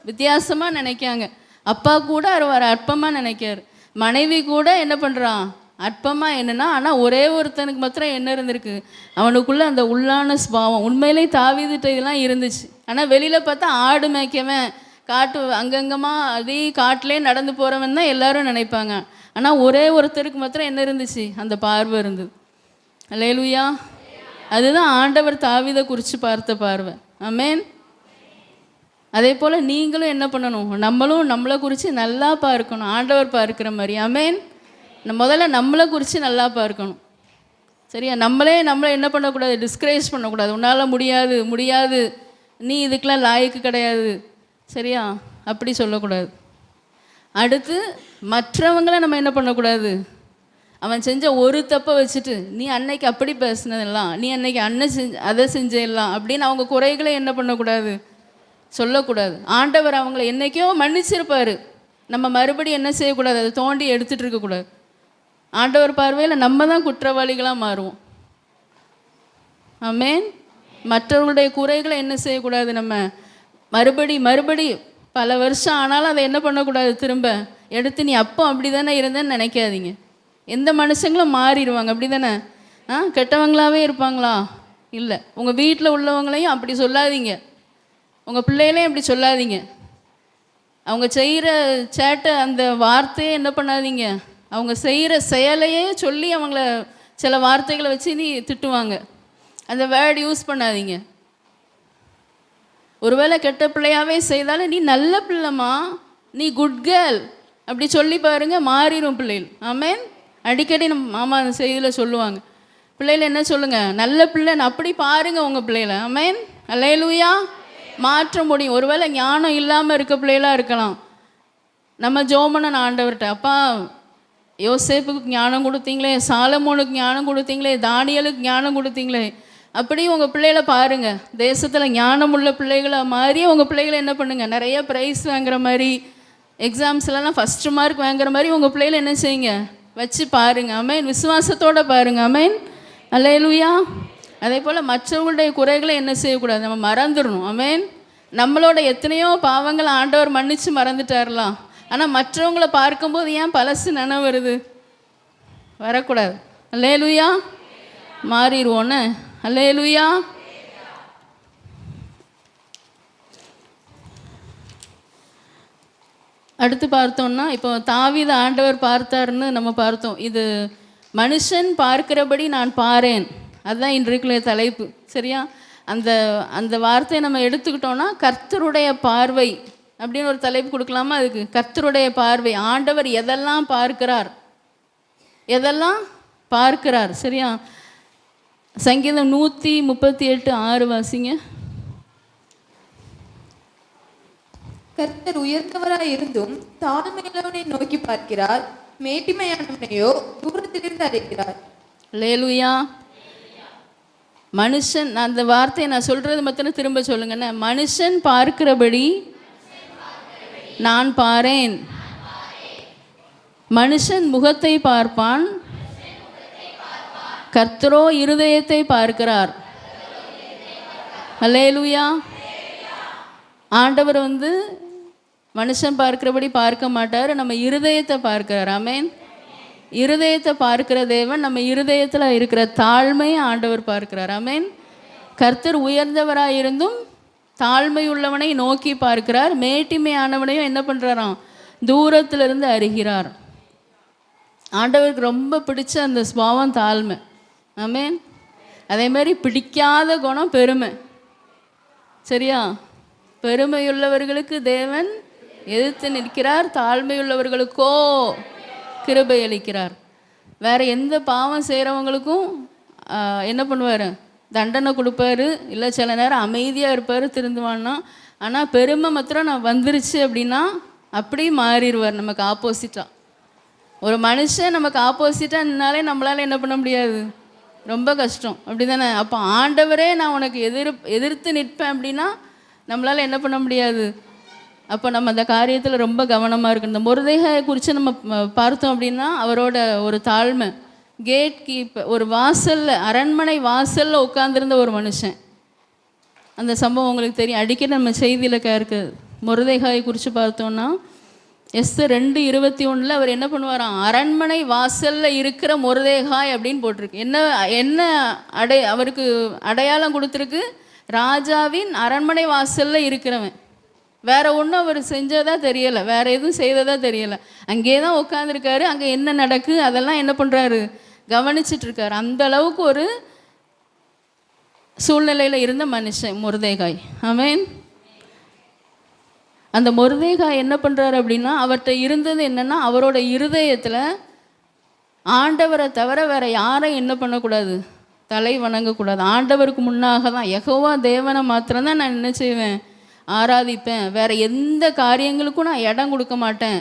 வித்தியாசமாக நினைக்காங்க. அப்பா கூட அவரை அற்பமாக நினைக்காரு, மனைவி கூட என்ன பண்ணுறான்? அற்பமாக என்னென்னா. ஆனால் ஒரே ஒருத்தனுக்கு மாத்திரம் என்ன இருந்திருக்கு? அவனுக்குள்ளே அந்த உள்ளான ஸ்பாவம் உண்மையிலே தாவீதுட்ட இதெல்லாம் இருந்துச்சு. ஆனால் வெளியில் பார்த்தா ஆடு மேய்க்கவன், காட்டு அங்கங்கமாக அதே காட்டிலே நடந்து போகிறவன் தான் எல்லாரும் நினைப்பாங்க. ஆனால் ஒரே ஒருத்தருக்கு மாத்திரம் என்ன இருந்துச்சு? அந்த பார்வை இருந்தது. அல்லேலூயா. அதுதான் ஆண்டவர் தாவீதை குறித்து பார்த்த பார்வை. ஆமென். அதே போல் நீங்களும் என்ன பண்ணணும்? நம்மளும் நம்மளை குறித்து நல்லா பார்க்கணும், ஆண்டவர் பார்க்குற மாதிரி. ஆமென். முதல்ல நம்மளை குறித்து நல்லா பார்க்கணும். சரியா? நம்மளை என்ன பண்ணக்கூடாது? டிஸ்கரேஜ் பண்ணக்கூடாது. உன்னால் முடியாது, முடியாது, நீ இதுக்கெலாம் லாய்க்கு கிடையாது, சரியா? அப்படி சொல்லக்கூடாது. அடுத்து மற்றவங்கள நம்ம என்ன பண்ணக்கூடாது? அவன் செஞ்ச ஒரு தப்பை வச்சுட்டு, நீ அன்னைக்கு அப்படி பேசினதெல்லாம், நீ அன்னைக்கு அதை செஞ்செல்லாம் அப்படின்னு அவங்க குறைகளை என்ன பண்ணக்கூடாது? சொல்லக்கூடாது. ஆண்டவர் அவங்கள என்றைக்கோ மன்னிச்சிருப்பார். நம்ம மறுபடியும் என்ன செய்யக்கூடாது? அதை தோண்டி எடுத்துகிட்டு இருக்கக்கூடாது. ஆண்டவர் பார்வையில் நம்ம தான் குற்றவாளிகளாக மாறுவோம். ஆமென். மற்றவர்களுடைய குறைகளை என்ன செய்யக்கூடாது? நம்ம மறுபடி பல வருஷம் ஆனாலும் அதை என்ன பண்ணக்கூடாது? திரும்ப எடுத்து நீ அப்போ அப்படி தானே இருந்தேன்னு நினைக்காதீங்க. எந்த மனுஷங்களும் மாறிடுவாங்க, அப்படி தானே? கெட்டவங்களாகவே இருப்பாங்களா? இல்லை. உங்கள் வீட்டில் உள்ளவங்களையும் அப்படி சொல்லாதீங்க, உங்கள் பிள்ளைகளையும் அப்படி சொல்லாதீங்க. அவங்க செய்கிற சேட்டை அந்த வார்த்தையே என்ன பண்ணாதீங்க, அவங்க செய்கிற செயலையே சொல்லி அவங்கள சில வார்த்தைகளை வச்சு நீ திட்டுவாங்க. அந்த வேர்டு யூஸ் பண்ணாதீங்க. ஒருவேளை கெட்ட பிள்ளையாகவே செய்தாலும் நீ நல்ல பிள்ளைமா, நீ குட் கேர்ள் அப்படி சொல்லி பாருங்க, மாறிடும் பிள்ளைகள். ஆமென். அடிக்கடி நம்ம மாமா அந்த செய்தியில் சொல்லுவாங்க, பிள்ளைகள் என்ன சொல்லுங்கள், நல்ல பிள்ளைன்னு அப்படி பாருங்கள் உங்கள் பிள்ளைகளை. ஆமென். அல்லேலூயா. மாற்ற முடியும். ஒருவேளை ஞானம் இல்லாமல் இருக்க பிள்ளைகளாக இருக்கலாம். நம்ம ஜோமனன் ஆண்டவர்கிட்ட, அப்பா யோசேப்புக்கு ஞானம் கொடுத்தீங்களே, சாலமோனுக்கு ஞானம் கொடுத்தீங்களே, தானியலுக்கு ஞானம் கொடுத்தீங்களே, அப்படி உங்கள் பிள்ளைகளை பாருங்கள். தேசத்தில் ஞானம் உள்ள பிள்ளைகளை மாதிரி உங்கள் பிள்ளைகளை என்ன பண்ணுங்கள், நிறைய ப்ரைஸ் வாங்குற மாதிரி, எக்ஸாம்ஸ்லாம் ஃபஸ்ட்டு மார்க் வாங்குற மாதிரி உங்கள் பிள்ளைகளை என்ன செய்யுங்க, வச்சு பாருங்கள். ஆமென். விசுவாசத்தோடு பாருங்கள். ஆமென். அல்லேலூயா. அதே போல் மற்றவங்களுடைய குறைகளை என்ன செய்யக்கூடாது? நம்ம மறந்துடணும். ஆமென். நம்மளோட எத்தனையோ பாவங்களை ஆண்டவர் மன்னித்து மறந்துட்டாரலாம். ஆனால் மற்றவங்களை பார்க்கும்போது ஏன் பழசு நினைவு வருது? வரக்கூடாது. அல்லேலூயா. மாறிடுவோன்னு. அல்லேலூயா. அடுத்து பார்த்தோம்னா, இப்போ தாவீது ஆண்டவர் பார்த்தாருன்னு நம்ம பார்த்தோம். இது மனுஷன் பார்க்கிறபடி நான் பாரேன், அதுதான் இன்றைக்குள்ள தலைப்பு. சரியா? அந்த வார்த்தையை நம்ம எடுத்துக்கிட்டோன்னா கர்த்தருடைய பார்வை அப்படின்னு ஒரு தலைப்பு கொடுக்கலாமா? அதுக்கு கர்த்தருடைய பார்வை, ஆண்டவர் எதெல்லாம் பார்க்கிறார், எதெல்லாம் பார்க்கிறார். சரியா? சங்கீதம் 138:6 வாசிங்க. கர்த்தர் உயர்ந்தவராய் இருந்தும் தாழ்மையுள்ளவனை நோக்கி பார்க்கிறார், மேட்டிமையானவனையோ தூரத்திலிருந்து அழைக்கிறார். அல்லேலூயா. மனுஷன், அந்த வார்த்தையை நான் சொல்கிறது மட்டும் திரும்ப சொல்லுங்கண்ணே. மனுஷன் பார்க்கிறபடி நான் பாரேன். மனுஷன் முகத்தை பார்ப்பான், கர்த்தரோ இருதயத்தை பார்க்கிறார். அல்லேலூயா. ஆண்டவர் மனுஷன் பார்க்கிறபடி பார்க்க மாட்டார், நம்ம இருதயத்தை பார்க்கிறார். ஆமென். இருதயத்தை பார்க்கிற தேவன் நம்ம இருதயத்தில் இருக்கிற தாழ்மையை ஆண்டவர் பார்க்கிறார். ஆமென். கர்த்தர் உயர்ந்தவராக இருந்தும் தாழ்மை உள்ளவனை நோக்கி பார்க்கிறார், மேட்டிமையானவனையும் என்ன பண்ணுறாராம், தூரத்திலிருந்து அறிகிறார். ஆண்டவருக்கு ரொம்ப பிடிச்ச அந்த ஸ்பாவம் தாழ்மை. ஆமென். அதே மாதிரி பிடிக்காத குணம் பெருமை. சரியா? பெருமையுள்ளவர்களுக்கு தேவன் எதிர்த்து நிற்கிறார், தாழ்மையுள்ளவர்களுக்கோ கிருபை அளிக்கிறார். வேற எந்த பாவம் செய்கிறவங்களுக்கும் என்ன பண்ணுவார்? தண்டனை கொடுப்பாரு, இல்லை சில நேரம் அமைதியாக இருப்பார், திருந்துவான்னா. ஆனால் பெருமை மாத்திரம் நான் வந்துருச்சு அப்படின்னா அப்படியே மாறிடுவார் நமக்கு ஆப்போசிட்டாக. ஒரு மனுஷன் நமக்கு ஆப்போசிட்டாக நின்னாலே நம்மளால் என்ன பண்ண முடியாது? ரொம்ப கஷ்டம், அப்படி தானே? அப்போ ஆண்டவரே நான் உனக்கு எதிர்த்து நிற்பேன் அப்படின்னா நம்மளால் என்ன பண்ண முடியாது? அப்போ நம்ம அந்த காரியத்தில் ரொம்ப கவனமாக இருக்கணும். இந்த மொர்தெகாயை குறித்து நம்ம பார்த்தோம் அப்படின்னா அவரோட ஒரு தாழ்மை, கேட் கீப்பர், ஒரு வாசலில், அரண்மனை வாசலில் உட்காந்துருந்த ஒரு மனுஷன். அந்த சம்பவம் உங்களுக்கு தெரியும், அடிக்கடி நம்ம செய்தியில் இருக்குது. மொர்தெகாயை குறித்து பார்த்தோன்னா எஸ்தர் 2:21 அவர் என்ன பண்ணுவாராம்? அரண்மனை வாசலில் இருக்கிற மொர்தெகாய் அப்படின்னு போட்டிருக்கு. என்ன அவருக்கு அடையாளம் கொடுத்துருக்கு? ராஜாவின் அரண்மனை வாசலில் இருக்கிறவன். வேற ஒன்றும் அவர் செஞ்சதா தெரியலை, வேற எதுவும் செய்ததா தெரியலை. அங்கே தான் உட்காந்துருக்காரு, அங்கே என்ன நடக்கு அதெல்லாம் என்ன பண்ணுறாரு? கவனிச்சிட்ருக்காரு. அந்த அளவுக்கு ஒரு சூழ்நிலையில் இருந்த மனுஷன் மொர்தெகாய். ஆமென். அந்த மொர்தெகாய் என்ன பண்ணுறாரு அப்படின்னா, அவர்கிட்ட இருந்தது என்னென்னா, அவரோட இருதயத்தில் ஆண்டவரை தவிர வேற யாரையும் என்ன பண்ணக்கூடாது? தலை வணங்கக்கூடாது. ஆண்டவருக்கு முன்னாக தான், யெகோவா தேவனை மாத்திரம்தான் நான் என்ன செய்வேன்? ஆராதிப்பேன். வேற எந்த காரியங்களுக்கும் நான் இடம் கொடுக்க மாட்டேன்.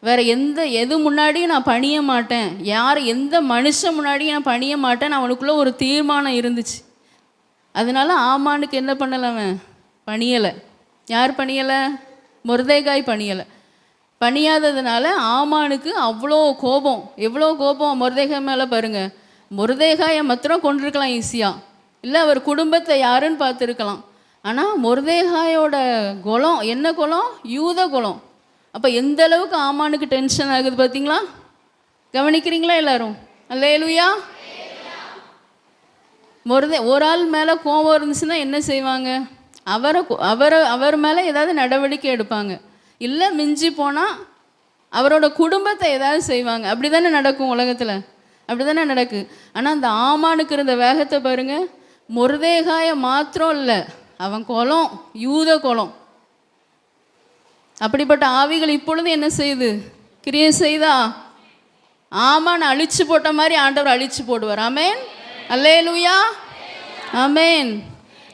வேற எது முன்னாடியும் நான் பணிய மாட்டேன். எந்த மனுஷன் முன்னாடியும் நான் பணிய மாட்டேன். அவனுக்குள்ளே ஒரு தீர்மானம் இருந்துச்சு. அதனால ஆமானுக்கு என்ன பண்ணலை? பணியலை. யார் பணியலை? மொர்தெகாய் பணியலை. பணியாததுனால ஆமானுக்கு அவ்வளோ கோபம். எவ்வளோ கோபம் மொர்தெகாய் மேலே பாருங்க. மொர்தெகாயை மாத்திரம் கொண்டிருக்கலாம் ஈஸியாக, இல்லை அவர் குடும்பத்தை யாருன்னு பார்த்துருக்கலாம். ஆனால் மொர்தெகாயோட குலம் என்ன குலம்? யூத குலம். அப்போ எந்த அளவுக்கு ஆமானுக்கு டென்ஷன் ஆகுது பார்த்தீங்களா? கவனிக்கிறீங்களா எல்லாரும்? அல்லேலூயா. ஒரு ஆள் மேலே கோபம் இருந்துச்சுன்னா என்ன செய்வாங்க? அவர் மேலே ஏதாவது நடவடிக்கை எடுப்பாங்க, இல்லை மிஞ்சி போனால் அவரோட குடும்பத்தை ஏதாவது செய்வாங்க. அப்படி தானே நடக்கும் உலகத்தில், அப்படி தானே நடக்கு. ஆனால் அந்த ஆமானுக்கு இருந்த வேகத்தை பாருங்கள். மொர்தெகாயை மாத்திரம் இல்லை, அவன் குலம் யூத குலம். அப்படிப்பட்ட ஆவிகள் இப்பொழுது என்ன செய்யுது? கிரியை செய்தா? ஆமான் அழிச்சு போட்ட மாதிரி ஆண்டவர் அழிச்சு போடுவார். ஆமேன். அல்லேலூயா. ஆமேன்.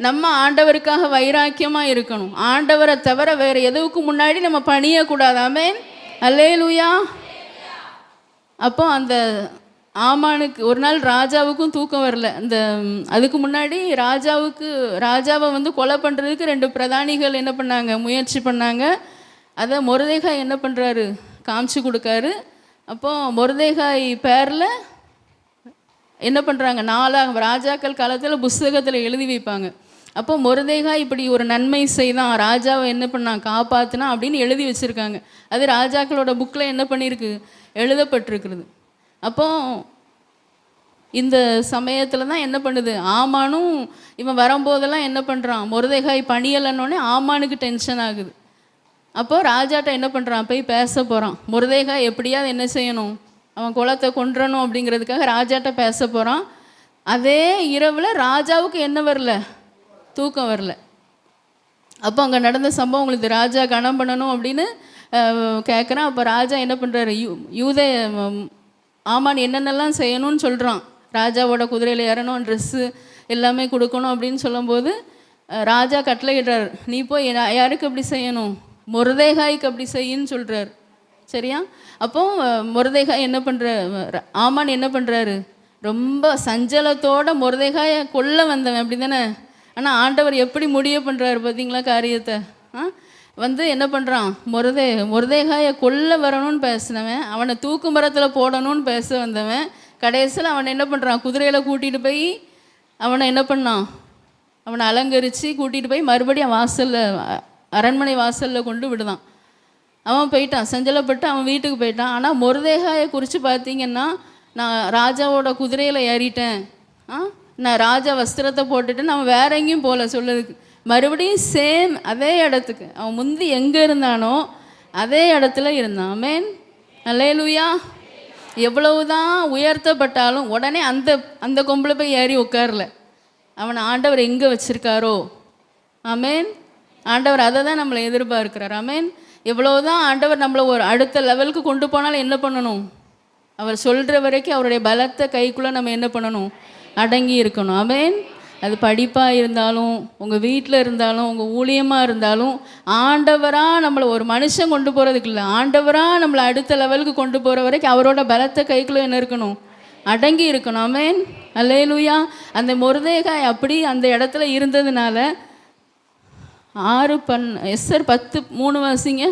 நம்ம ஆண்டவருக்காக வைராக்கியமாக இருக்கணும். ஆண்டவரை தவிர வேறு எதுவுக்கு முன்னாடி நம்ம பணியக்கூடாது. ஆமேன். அல்லேலூயா. அப்போ அந்த ஆமானுக்கு ஒரு நாள் ராஜாவுக்கும் தூக்கம் வரல. அதுக்கு முன்னாடி ராஜாவை கொலை பண்ணுறதுக்கு 2 பிரதானிகள் என்ன பண்ணாங்க? முயற்சி பண்ணாங்க. அதை மொர்தெகாய் என்ன பண்ணுறாரு? காமிச்சு கொடுக்காரு. அப்போ மொர்தெகாய் பேரில் என்ன பண்ணுறாங்க? 4 ராஜாக்கள் காலத்தில் புஸ்தகத்தில் எழுதி வைப்பாங்க. அப்போ மொர்தெகாய் இப்படி ஒரு நன்மை செய்தான், ராஜாவை என்ன பண்ணான்? காப்பாற்றினா அப்படின்னு எழுதி வச்சுருக்காங்க. அது ராஜாக்களோட புக்கில் என்ன பண்ணியிருக்கு? எழுதப்பட்டிருக்கிறது. அப்போ இந்த சமயத்தில் தான் என்ன பண்ணுது? ஆமானும் இவன் வரும்போதெல்லாம் என்ன பண்ணுறான்? மொர்தெகாய் பணியலைன்னொடனே ஆமானுக்கு டென்ஷன் ஆகுது. அப்போது ராஜாட்ட என்ன பண்ணுறான்? போய் பேச போகிறான். மொர்தெகாய் எப்படியாவது என்ன செய்யணும்? அவன் குலத்தை கொன்றணும் அப்படிங்கிறதுக்காக ராஜாட்ட பேச போகிறான். அதே இரவில் ராஜாவுக்கு என்ன வரல? தூக்கம் வரல. அப்போ அங்கே நடந்த சம்பவம் உங்களுக்கு ராஜா கணம் பண்ணணும் அப்படின்னு கேட்குறான். அப்போ ராஜா என்ன பண்ணுறாரு? ஆமான் என்னென்னலாம் செய்யணும்னு சொல்கிறான். ராஜாவோட குதிரையில் ஏறணும், ட்ரெஸ்ஸு எல்லாமே கொடுக்கணும் அப்படின்னு சொல்லும்போது ராஜா கட்டளையிடுறார், நீ போய் யாருக்கு அப்படி செய்யணும்? மொர்தெகாய்க்கு அப்படி செய்யின்னு சொல்கிறார். சரியா? அப்போ மொர்தெகாய் என்ன ஆமான் என்ன பண்ணுறாரு? ரொம்ப சஞ்சலத்தோட மொர்தெகாயை கொல்ல வந்தவன், அப்படி தானே? ஆனால் ஆண்டவர் எப்படி முடிய பண்ணுறாரு பார்த்தீங்களா காரியத்தை? என்ன பண்ணுறான்? மொர்தெகாயை கொல்ல வரணும்னு பேசினவன், அவனை தூக்கு மரத்தில் போடணும்னு பேச வந்தவன், கடைசியில் அவனை என்ன பண்ணுறான்? குதிரையில் கூட்டிகிட்டு போய் அவனை என்ன பண்ணான்? அவனை அலங்கரித்து கூட்டிகிட்டு போய் மறுபடியும் அரண்மனை வாசலில் கொண்டு விடுதான். அவன் போயிட்டான், சஞ்சலப்பட்டு அவன் வீட்டுக்கு போயிட்டான். ஆனால் மொர்தெகாயை குறித்து பார்த்தீங்கன்னா, நான் ராஜாவோட குதிரையில் ஏறிட்டேன், நான் ராஜா வஸ்திரத்தை போட்டுட்டு நம்ம வேற எங்கேயும் போகல சொல்லுறதுக்கு. மறுபடியும் சேம் அதே இடத்துக்கு, அவன் முந்தி எங்கே இருந்தானோ அதே இடத்துல இருந்தான். ஆமென். அல்லேலூயா. எவ்வளவுதான் உயர்த்தப்பட்டாலும் உடனே அந்த கொம்பில் போய் ஏறி உட்காரல. அவனை ஆண்டவர் எங்கே வச்சுருக்காரோ, ஆமென், ஆண்டவர் அதை தான் நம்மளை எதிர்பார்க்கிறார். ஆமென். எவ்வளோதான் ஆண்டவர் நம்மளை ஒரு அடுத்த லெவலுக்கு கொண்டு போனாலும் என்ன பண்ணணும்? அவர் சொல்கிற வரைக்கும் அவருடைய பலத்த கைக்குள்ளே நம்ம என்ன பண்ணணும்? அடங்கி இருக்கணும். ஆமென். அது படிப்பாக இருந்தாலும், உங்கள் வீட்டில் இருந்தாலும், உங்கள் ஊழியமாக இருந்தாலும், ஆண்டவராக நம்மளை ஒரு மனுஷன் கொண்டு போகிறதுக்கு இல்லை, ஆண்டவராக நம்மளை அடுத்த லெவலுக்கு கொண்டு போகிற வரைக்கும் அவரோட பலத்த கைக்குள்ளே என்ன இருக்கணும்? அடங்கி இருக்கணும். ஆமென். அல்லேலூயா. அந்த மொர்தெகாய் அப்படி அந்த இடத்துல இருந்ததுனால 6 10:3 வாசிங்க.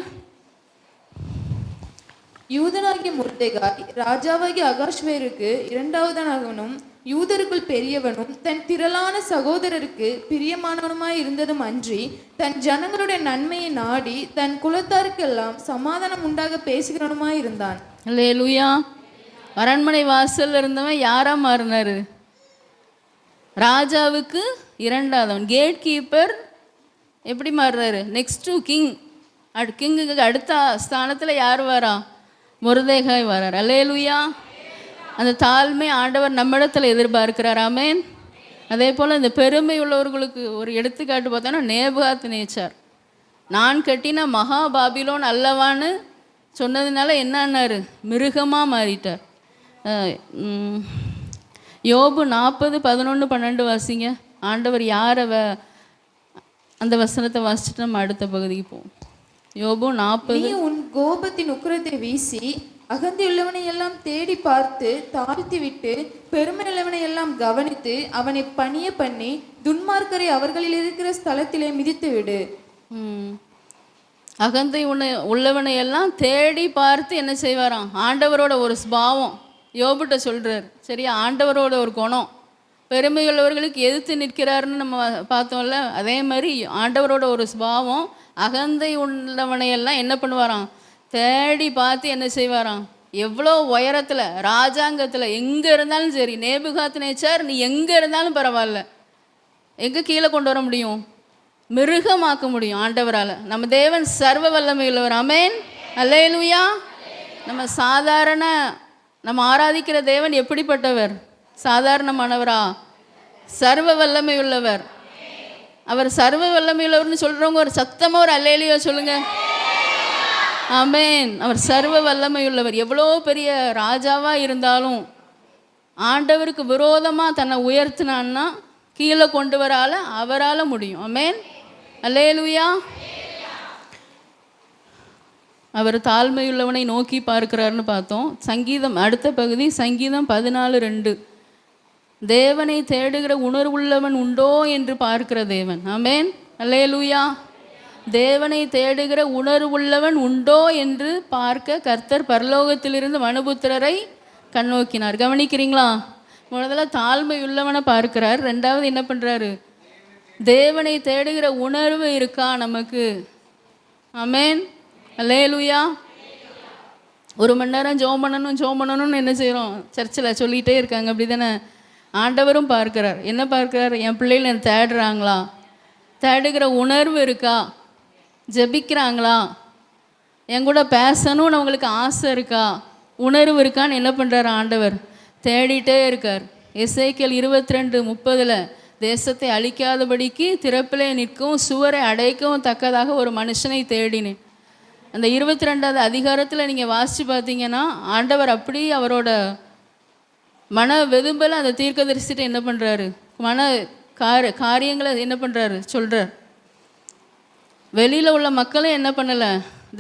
யூதனாகிய மொர்தெகாய் ராஜாவாகிய அகாஸ்வேருக்கு இரண்டாவதானவனும் யூதருக்குள் பெரியவனும் தன் திரளான சகோதரருக்கு பிரியமானவனுமாய் இருந்ததும் அன்றி தன் ஜனங்களுடைய நன்மையை நாடி தன் குலத்தாருக்கெல்லாம் சமாதானம் உண்டாக பேசுகிறவனுமாய் இருந்தான். அல்லேலூயா. அரண்மனை வாசல்ல இருந்தவன் யாரா மாறினாரு? ராஜாவுக்கு இரண்டாவதவன், கேட் கீப்பர். எப்படி மாறுறாரு? Next to king. கிங்குக்கு அடுத்த ஸ்தானத்தில் யார் வரா? மொர்தெகாய் வரார். அல்லேலூயா. அந்த தாழ்மை ஆண்டவர் நம்மிடத்தில் எதிர்பார்க்கிறார். ஆமென். அதே போல் இந்த பெருமை உள்ளவர்களுக்கு ஒரு எடுத்துக்காட்டு பார்த்தோன்னா நேபுகாத்நேச்சார். நான் கட்டின மகா பாபிலோன் அல்லவான்னு சொன்னதுனால என்னான்னாரு? மிருகமாக மாறிட்டார். யோபு 40:11-12 வாசிங்க. ஆண்டவர் யாரை அந்த வசனத்தை வாசிச்சுட்டு நம்ம அடுத்த பகுதிக்கு போவோம். யோபு 40. நீ உன் கோபத்தின் உக்கிரத்தை வீசி அகந்தியுள்ளவனை எல்லாம் தேடி பார்த்து தாழ்த்தி விட்டு பெருமையுள்ளவனை எல்லாம் கவனித்து அவனை பணிய பண்ணி துன்மார்க்கரை அவர்களில் இருக்கிற ஸ்தலத்திலே மிதித்து விடு. அகந்தை உள்ளவனை எல்லாம் தேடி பார்த்து என்ன செய்வாராம்? ஆண்டவரோட ஒரு ஸ்பாவம் யோபுட்ட சொல்றார். சரியா? ஆண்டவரோட ஒரு குணம். பெருமையுள்ளவர்களுக்கு எதிர்த்து நிற்கிறாருன்னு நம்ம பார்த்தோம்ல, அதே மாதிரி ஆண்டவரோட ஒரு ஸ்பாவம். அகந்தை உள்ளவனையெல்லாம் என்ன பண்ணுவாராம்? தேடி பார்த்து என்ன செய்வாராம்? எவ்வளோ உயரத்தில், ராஜாங்கத்தில் எங்கே இருந்தாலும் சரி, நேபுகாத்நேச்சார் நீ எங்கே இருந்தாலும் பரவாயில்ல, எங்கே கீழே கொண்டு வர முடியும்? மிருகமாக்க முடியும் ஆண்டவரால். நம்ம தேவன் சர்வ வல்லமை உள்ளவர். ஆமென். அல்லேலூயா. நம்ம ஆராதிக்கிற தேவன் எப்படிப்பட்டவர்? சாதாரணமானவரா? சர்வ வல்லமை உள்ளவர். அவர் சர்வ வல்லமை உள்ளவர்னு சொல்கிறவங்க ஒரு சத்தமாக ஒரு அல்லேலூயா சொல்லுங்க. ஆமென். அவர் சர்வ வல்லமை உள்ளவர். எவ்வளோ பெரிய ராஜாவாக இருந்தாலும் ஆண்டவருக்கு விரோதமாக தன்னை உயர்த்தினான்னா கீழே கொண்டு வரால அவரால் முடியும். ஆமென். அல்லேலூயா. அவர் தாழ்மையுள்ளவனை நோக்கி பார்க்கிறாருன்னு பார்த்தோம். சங்கீதம் அடுத்த பகுதி சங்கீதம் 14:2. தேவனை தேடுகிற உணர்வுள்ளவன் உண்டோ என்று பார்க்கிற தேவன். ஆமென். அல்லேலூயா. தேவனை தேடுகிற உணர்வுள்ளவன் உண்டோ என்று பார்க்க கர்த்தர் பரலோகத்திலிருந்து மனுபுத்திரரை கண்ணோக்கினார். கவனிக்கிறீங்களா? முதல்ல தாழ்மையுள்ளவனை பார்க்கிறார். ரெண்டாவது என்ன பண்ணுறாரு? தேவனை தேடுகிற உணர்வு இருக்கா நமக்கு? ஆமென். அல்லேலூயா. 1 மணி நேரம் ஜெபம் பண்ணணும்னு என்ன செய்கிறோம்? சர்ச்சில் சொல்லிகிட்டே இருக்காங்க, அப்படி தானே? ஆண்டவரும் பார்க்கிறார். என்ன பார்க்கிறார்? என் பிள்ளைகள் என்னை தேடுறாங்களா? தேடுகிற உணர்வு இருக்கா? ஜெபிக்கிறாங்களா? என் கூட பேசணும்னு அவங்களுக்கு ஆசை இருக்கா? உணர்வு இருக்கான்னு என்ன பண்ணுறார் ஆண்டவர்? தேடிட்டே இருக்கார். எசேக்கியேல் 22:30 தேசத்தை அழிக்காதபடிக்கு திறப்பிலே நிற்கும் சுவரை அடைக்கவும் தக்கதாக ஒரு மனுஷனை தேடினேன். அந்த 22வது அதிகாரத்தில் நீங்கள் வாசித்து பார்த்தீங்கன்னா ஆண்டவர் அப்படி அவரோட மன வெதும்பல அந்த தீர்க்கதரிசிட்ட என்ன பண்ணுறாரு? காரியங்களை என்ன பண்ணுறாரு? சொல்கிறார். வெளியில் உள்ள மக்களும் என்ன பண்ணலை?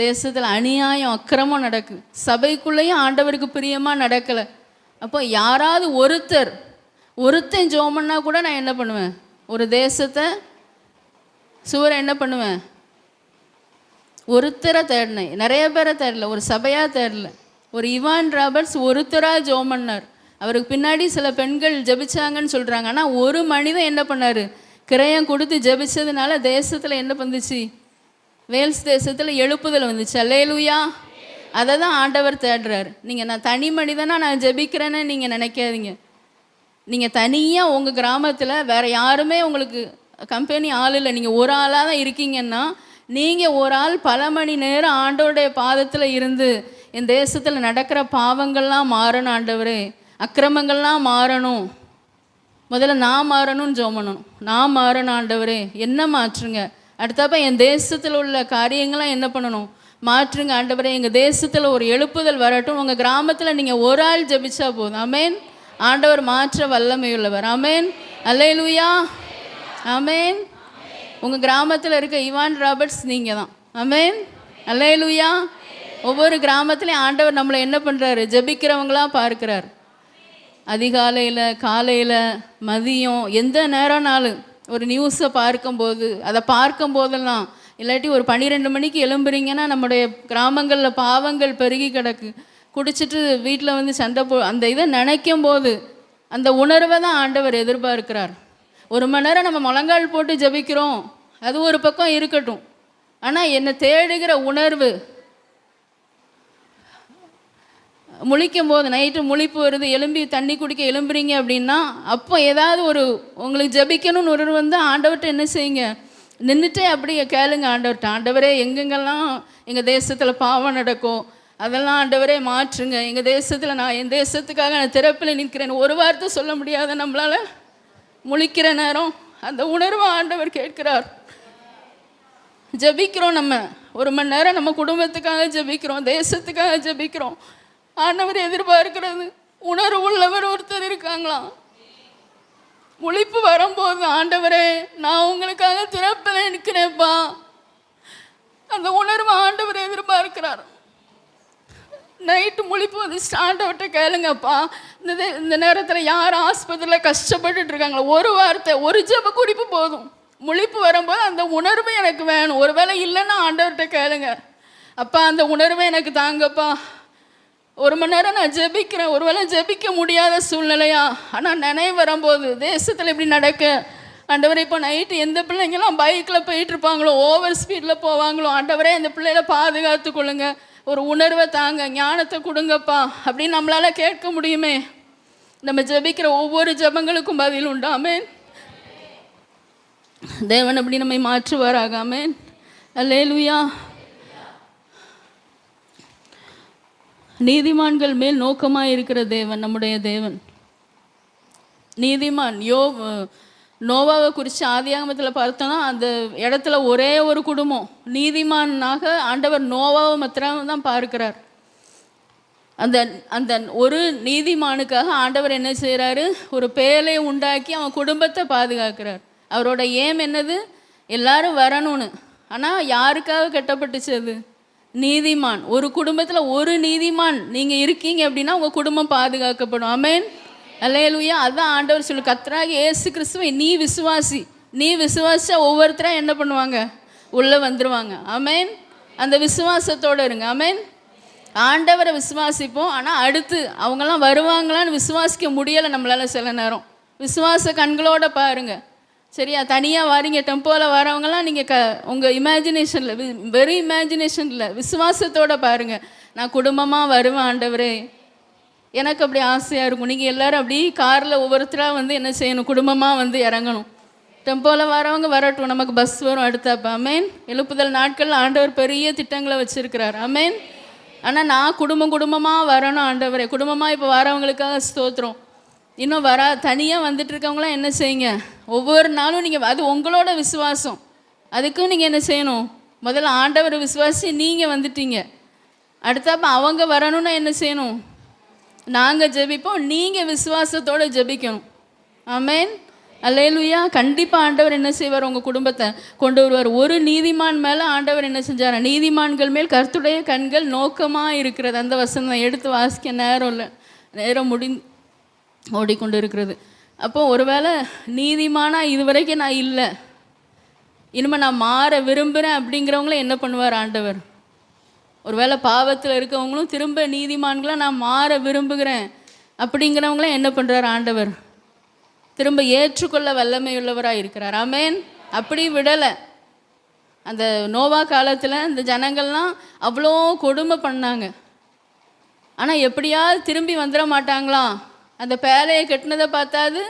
தேசத்தில் அநியாயம் அக்கிரமம் நடக்கு. சபைக்குள்ளேயும் ஆண்டவருக்கு பிரியமாக நடக்கலை. அப்போ யாராவது ஒருத்தன் ஜோமன்னா கூட நான் என்ன பண்ணுவேன்? ஒரு தேசத்தை சுவரை என்ன பண்ணுவேன்? ஒருத்தரை தேடினேன். நிறைய பேரை தேடல, ஒரு சபையாக தேடல. ஒரு இவான் ராபர்ட்ஸ் ஒருத்தராக ஜோமன்னார். அவருக்கு பின்னாடி சில பெண்கள் ஜபிச்சாங்கன்னு சொல்கிறாங்க. ஆனால் ஒரு மனிதன் என்ன பண்ணார்? கிரயம் கொடுத்து ஜபிச்சதுனால தேசத்தில் என்ன வந்துச்சு? வேல்ஸ் தேசத்தில் எழுப்புதல் வந்துச்சு. அல்லேலூயா. அதை தான் ஆண்டவர் தேடுறார். நீங்கள் நான் தனி மனிதனாக நான் ஜபிக்கிறேன்னு நீங்கள் நினைக்காதீங்க. நீங்கள் தனியாக உங்கள் கிராமத்தில் வேறு யாருமே உங்களுக்கு கம்பெனி ஆள் இல்லை, நீங்கள் ஒரு ஆளாக தான் இருக்கீங்கன்னா நீங்கள் ஒரு ஆள் பல மணி நேரம் ஆண்டவருடைய பாதத்தில் இருந்து என் தேசத்தில் நடக்கிற பாவங்கள்லாம் மாறணும் ஆண்டவரே, அக்கிரமங்கள்லாம் மாறணும், முதல்ல நான் மாறணும்னு ஜோமணும். நான் மாறணும் ஆண்டவரே, என்ன மாற்றுங்க. அடுத்தப்ப என் தேசத்தில் உள்ள காரியங்கள்லாம் என்ன பண்ணணும்? மாற்றுங்க ஆண்டவரே. எங்கள் தேசத்தில் ஒரு எழுப்புதல் வரட்டும். உங்கள் கிராமத்தில் நீங்கள் ஒரு ஆள் ஜெபிச்சா போதும். ஆமேன். ஆண்டவர் மாற்ற வல்லமை உள்ளவர். ஆமேன். அல்லேலூயா. ஆமேன். உங்கள் கிராமத்தில் இருக்க இவான் ராபர்ட்ஸ் நீங்கள் தான். ஆமேன். அல்லேலூயா. ஒவ்வொரு கிராமத்துலேயும் ஆண்டவர் நம்மளை என்ன பண்ணுறாரு? ஜெபிக்கிறவங்களா பார்க்குறார். அதிகாலையில், காலையில், மதியம், எந்த நேரம்னாலும் ஒரு நியூஸை பார்க்கும்போது, அதை பார்க்கும்போதெல்லாம், இல்லாட்டி ஒரு 12 மணிக்கு எழும்புறீங்கன்னா நம்முடைய கிராமங்களில் பாவங்கள் பெருகி கிடக்கு. குடிச்சிட்டு வீட்டில் வந்து சண்டை அந்த இதை நினைக்கும் போது அந்த உணர்வை தான் ஆண்டவர் எதிர்பார்க்கிறார். 1 மணி நேரம் நம்ம முழங்கால் போட்டு ஜெபிக்கிறோம், அது ஒரு பக்கம் இருக்கட்டும். ஆனால் என்னை தேடுகிற உணர்வு, முழிக்கும் போது நைட்டு முழிப்பு வருது, எலும்பி தண்ணி குடிக்க எழும்புறீங்க அப்படின்னா, அப்போ ஏதாவது ஒரு உங்களுக்கு ஜெபிக்கணும்னு உணர்வு வந்து ஆண்டவர்கிட்ட என்ன செய்யுங்க? நின்றுட்டே அப்படியே கேளுங்க ஆண்டவர்கிட்ட. ஆண்டவரே, எங்கெங்கெல்லாம் எங்கள் தேசத்தில் பாவம் நடக்கும் அதெல்லாம் ஆண்டவரே மாற்றுங்க. எங்கள் தேசத்தில் நான் என் தேசத்துக்காக நான் திறப்பில் நிற்கிறேன். ஒரு வார்த்தை சொல்ல முடியாத நம்மளால் முழிக்கிற நேரம் அந்த உணர்வை ஆண்டவர் கேட்கிறார். ஜெபிக்கிறோம், நம்ம 1 மணி நேரம் நம்ம குடும்பத்துக்காக ஜெபிக்கிறோம், தேசத்துக்காக ஜெபிக்கிறோம். ஆண்டவர் எதிர்பார்க்கிறது உணர்வு உள்ளவர் ஒருத்தர் இருக்காங்களாம். முழிப்பு வரும்போது, ஆண்டவரே நான் உங்களுக்காக திறப்பில் நிற்கிறேன்ப்பா, அந்த உணர்வு ஆண்டவர் எதிர்பார்க்கிறார். நைட்டு முழிப்பு வந்து ஆண்டவர்கிட்ட கேளுங்கப்பா, இந்த நேரத்தில் யார் ஆஸ்பத்திரியில் கஷ்டப்பட்டுட்டு இருக்காங்களோ, ஒரு வார்த்தை, ஒரு ஜெப குறிப்பு போதும். முழிப்பு வரும்போது அந்த உணர்வு எனக்கு வேணும். ஒரு வேளை இல்லைன்னா ஆண்டவர்கிட்ட கேளுங்க, அப்பா அந்த உணர்வை எனக்கு தாங்கப்பா, 1 மணி நேரம் நான் ஜெபிக்கிறேன். ஒரு வேளை ஜெபிக்க முடியாத சூழ்நிலையா, ஆனால் நினைவு வரும்போது தேசத்தில் இப்படி நடக்க, ஆண்டவரே இப்போ நைட்டு எந்த பிள்ளைங்களாம் பைக்கில் போயிட்டு இருப்பாங்களோ, ஓவர் ஸ்பீடில் போவாங்களோ, ஆண்டவரே இந்த பிள்ளைகளை பாதுகாத்து கொள்ளுங்க, ஒரு உணர்வை தாங்க, ஞானத்தை கொடுங்கப்பா அப்படின்னு நம்மளால் கேட்க முடியுமே. நம்ம ஜெபிக்கிற ஒவ்வொரு ஜெபங்களுக்கும் பதில் உண்டாமே. தேவன் அப்படி நம்மை மாற்றுவாராகாமே. அல்லேலூயா. நீதிமான்கள் மேல் நோக்கமாக இருக்கிற தேவன் நம்முடைய தேவன். நீதிமான் நோவாவை குறித்து ஆதியாகமத்தில் பார்த்தோன்னா, அந்த இடத்துல ஒரே ஒரு குடும்பம் நீதிமானாக ஆண்டவர் நோவாவை மாத்திரம் தான் பார்க்கிறார். அந்த அந்த ஒரு நீதிமானுக்காக ஆண்டவர் என்ன செய்கிறாரு? ஒரு பேலை உண்டாக்கி அவன் குடும்பத்தை பாதுகாக்கிறார். அவரோட ஏம் என்னது? எல்லாரும் வரணும்னு. ஆனால் யாருக்காக கட்டப்பட்டுச்சு அது? நீதிமான். ஒரு குடும்பத்தில் ஒரு நீதிமான் நீங்கள் இருக்கீங்க அப்படின்னா உங்கள் குடும்பம் பாதுகாக்கப்படும். ஆமேன். அல்லேலூயா. அதான் ஆண்டவர் சொல்லு, கர்த்தராகிய இயேசு கிறிஸ்துவை நீ விசுவாசி. நீ விசுவாசிச்சா ஒவ்வொருத்தரும் என்ன பண்ணுவாங்க? உள்ளே வந்துடுவாங்க. ஆமேன். அந்த விசுவாசத்தோடு இருங்க. ஆமேன். ஆண்டவரை விசுவாசிப்போம், ஆனால் அடுத்து அவங்கெல்லாம் வருவாங்களான்னு விசுவாசிக்க முடியலை நம்மளால். சில நேரம் விசுவாச கண்களோட பாருங்க. சரியா? தனியாக வாரீங்க, டெம்போவில் வரவங்கலாம் நீங்கள் உங்கள் இமேஜினேஷனில், வெறும் இமேஜினேஷனில் விசுவாசத்தோடு பாருங்கள். நான் குடும்பமாக வருவேன் ஆண்டவரே, எனக்கு அப்படி ஆசையாக இருக்கும். நீங்கள் எல்லோரும் அப்படி காரில் ஒவ்வொருத்தராக வந்து என்ன செய்யணும்? குடும்பமாக வந்து இறங்கணும். டெம்போவில் வரவங்க வரட்டும், நமக்கு பஸ் வரும் அடுத்தப்ப. ஆமேன். எழுப்புதல் நாட்களில் ஆண்டவர் பெரிய திட்டங்களை வச்சுருக்கிறார். ஆமேன். ஆனால் நான் குடும்பமாக வரணும் ஆண்டவரே. குடும்பமாக இப்போ வரவங்களுக்காக ஸ்தோத்திரம். இன்னும் தனியாக வந்துட்டு இருக்கவங்களாம் என்ன செய்யுங்க? ஒவ்வொரு நாளும் நீங்கள், அது உங்களோட விசுவாசம், அதுக்கும் நீங்கள் என்ன செய்யணும்? முதல்ல ஆண்டவர் விசுவாசி நீங்கள் வந்துட்டீங்க. அடுத்தப்ப அவங்க வரணும்னா என்ன செய்யணும்? நாங்கள் ஜெபிப்போம், நீங்கள் விசுவாசத்தோடு ஜெபிக்கணும். ஆமேன். அல்லேலூயா. கண்டிப்பாக ஆண்டவர் என்ன செய்வார்? உங்கள் குடும்பத்தை கொண்டு வருவார். ஒரு நீதிமான் மேலே ஆண்டவர் என்ன செஞ்சார்? நீதிமான்கள் மேல் கர்த்தருடைய கண்கள் நோக்கமாக இருக்கிறது. அந்த வசனம் எடுத்து வாசிக்க நேரம் இல்லை, நேரம் ஓடிக்கொண்டு இருக்கிறது. அப்போ ஒருவேளை நீதிமானாக இதுவரைக்கும் நான் இல்லை, இனிமேல் நான் மாற விரும்புகிறேன் அப்படிங்கிறவங்கள என்ன பண்ணுவார் ஆண்டவர்? ஒருவேளை பாவத்தில் இருக்கவங்களும் திரும்ப நீதிமான்களாக நான் மாற விரும்புகிறேன் அப்படிங்கிறவங்களாம் என்ன பண்ணுறார் ஆண்டவர்? திரும்ப ஏற்றுக்கொள்ள வல்லமையுள்ளவராக இருக்கிறார். ஆமேன். அப்படி விடலை. அந்த நோவா காலத்தில் இந்த ஜனங்கள்லாம் அவ்வளோ கொடுமை பண்ணாங்க. ஆனால் எப்படியாவது திரும்பி வந்துட மாட்டாங்களா? அந்த பேலையை கட்டினதை பார்த்தாது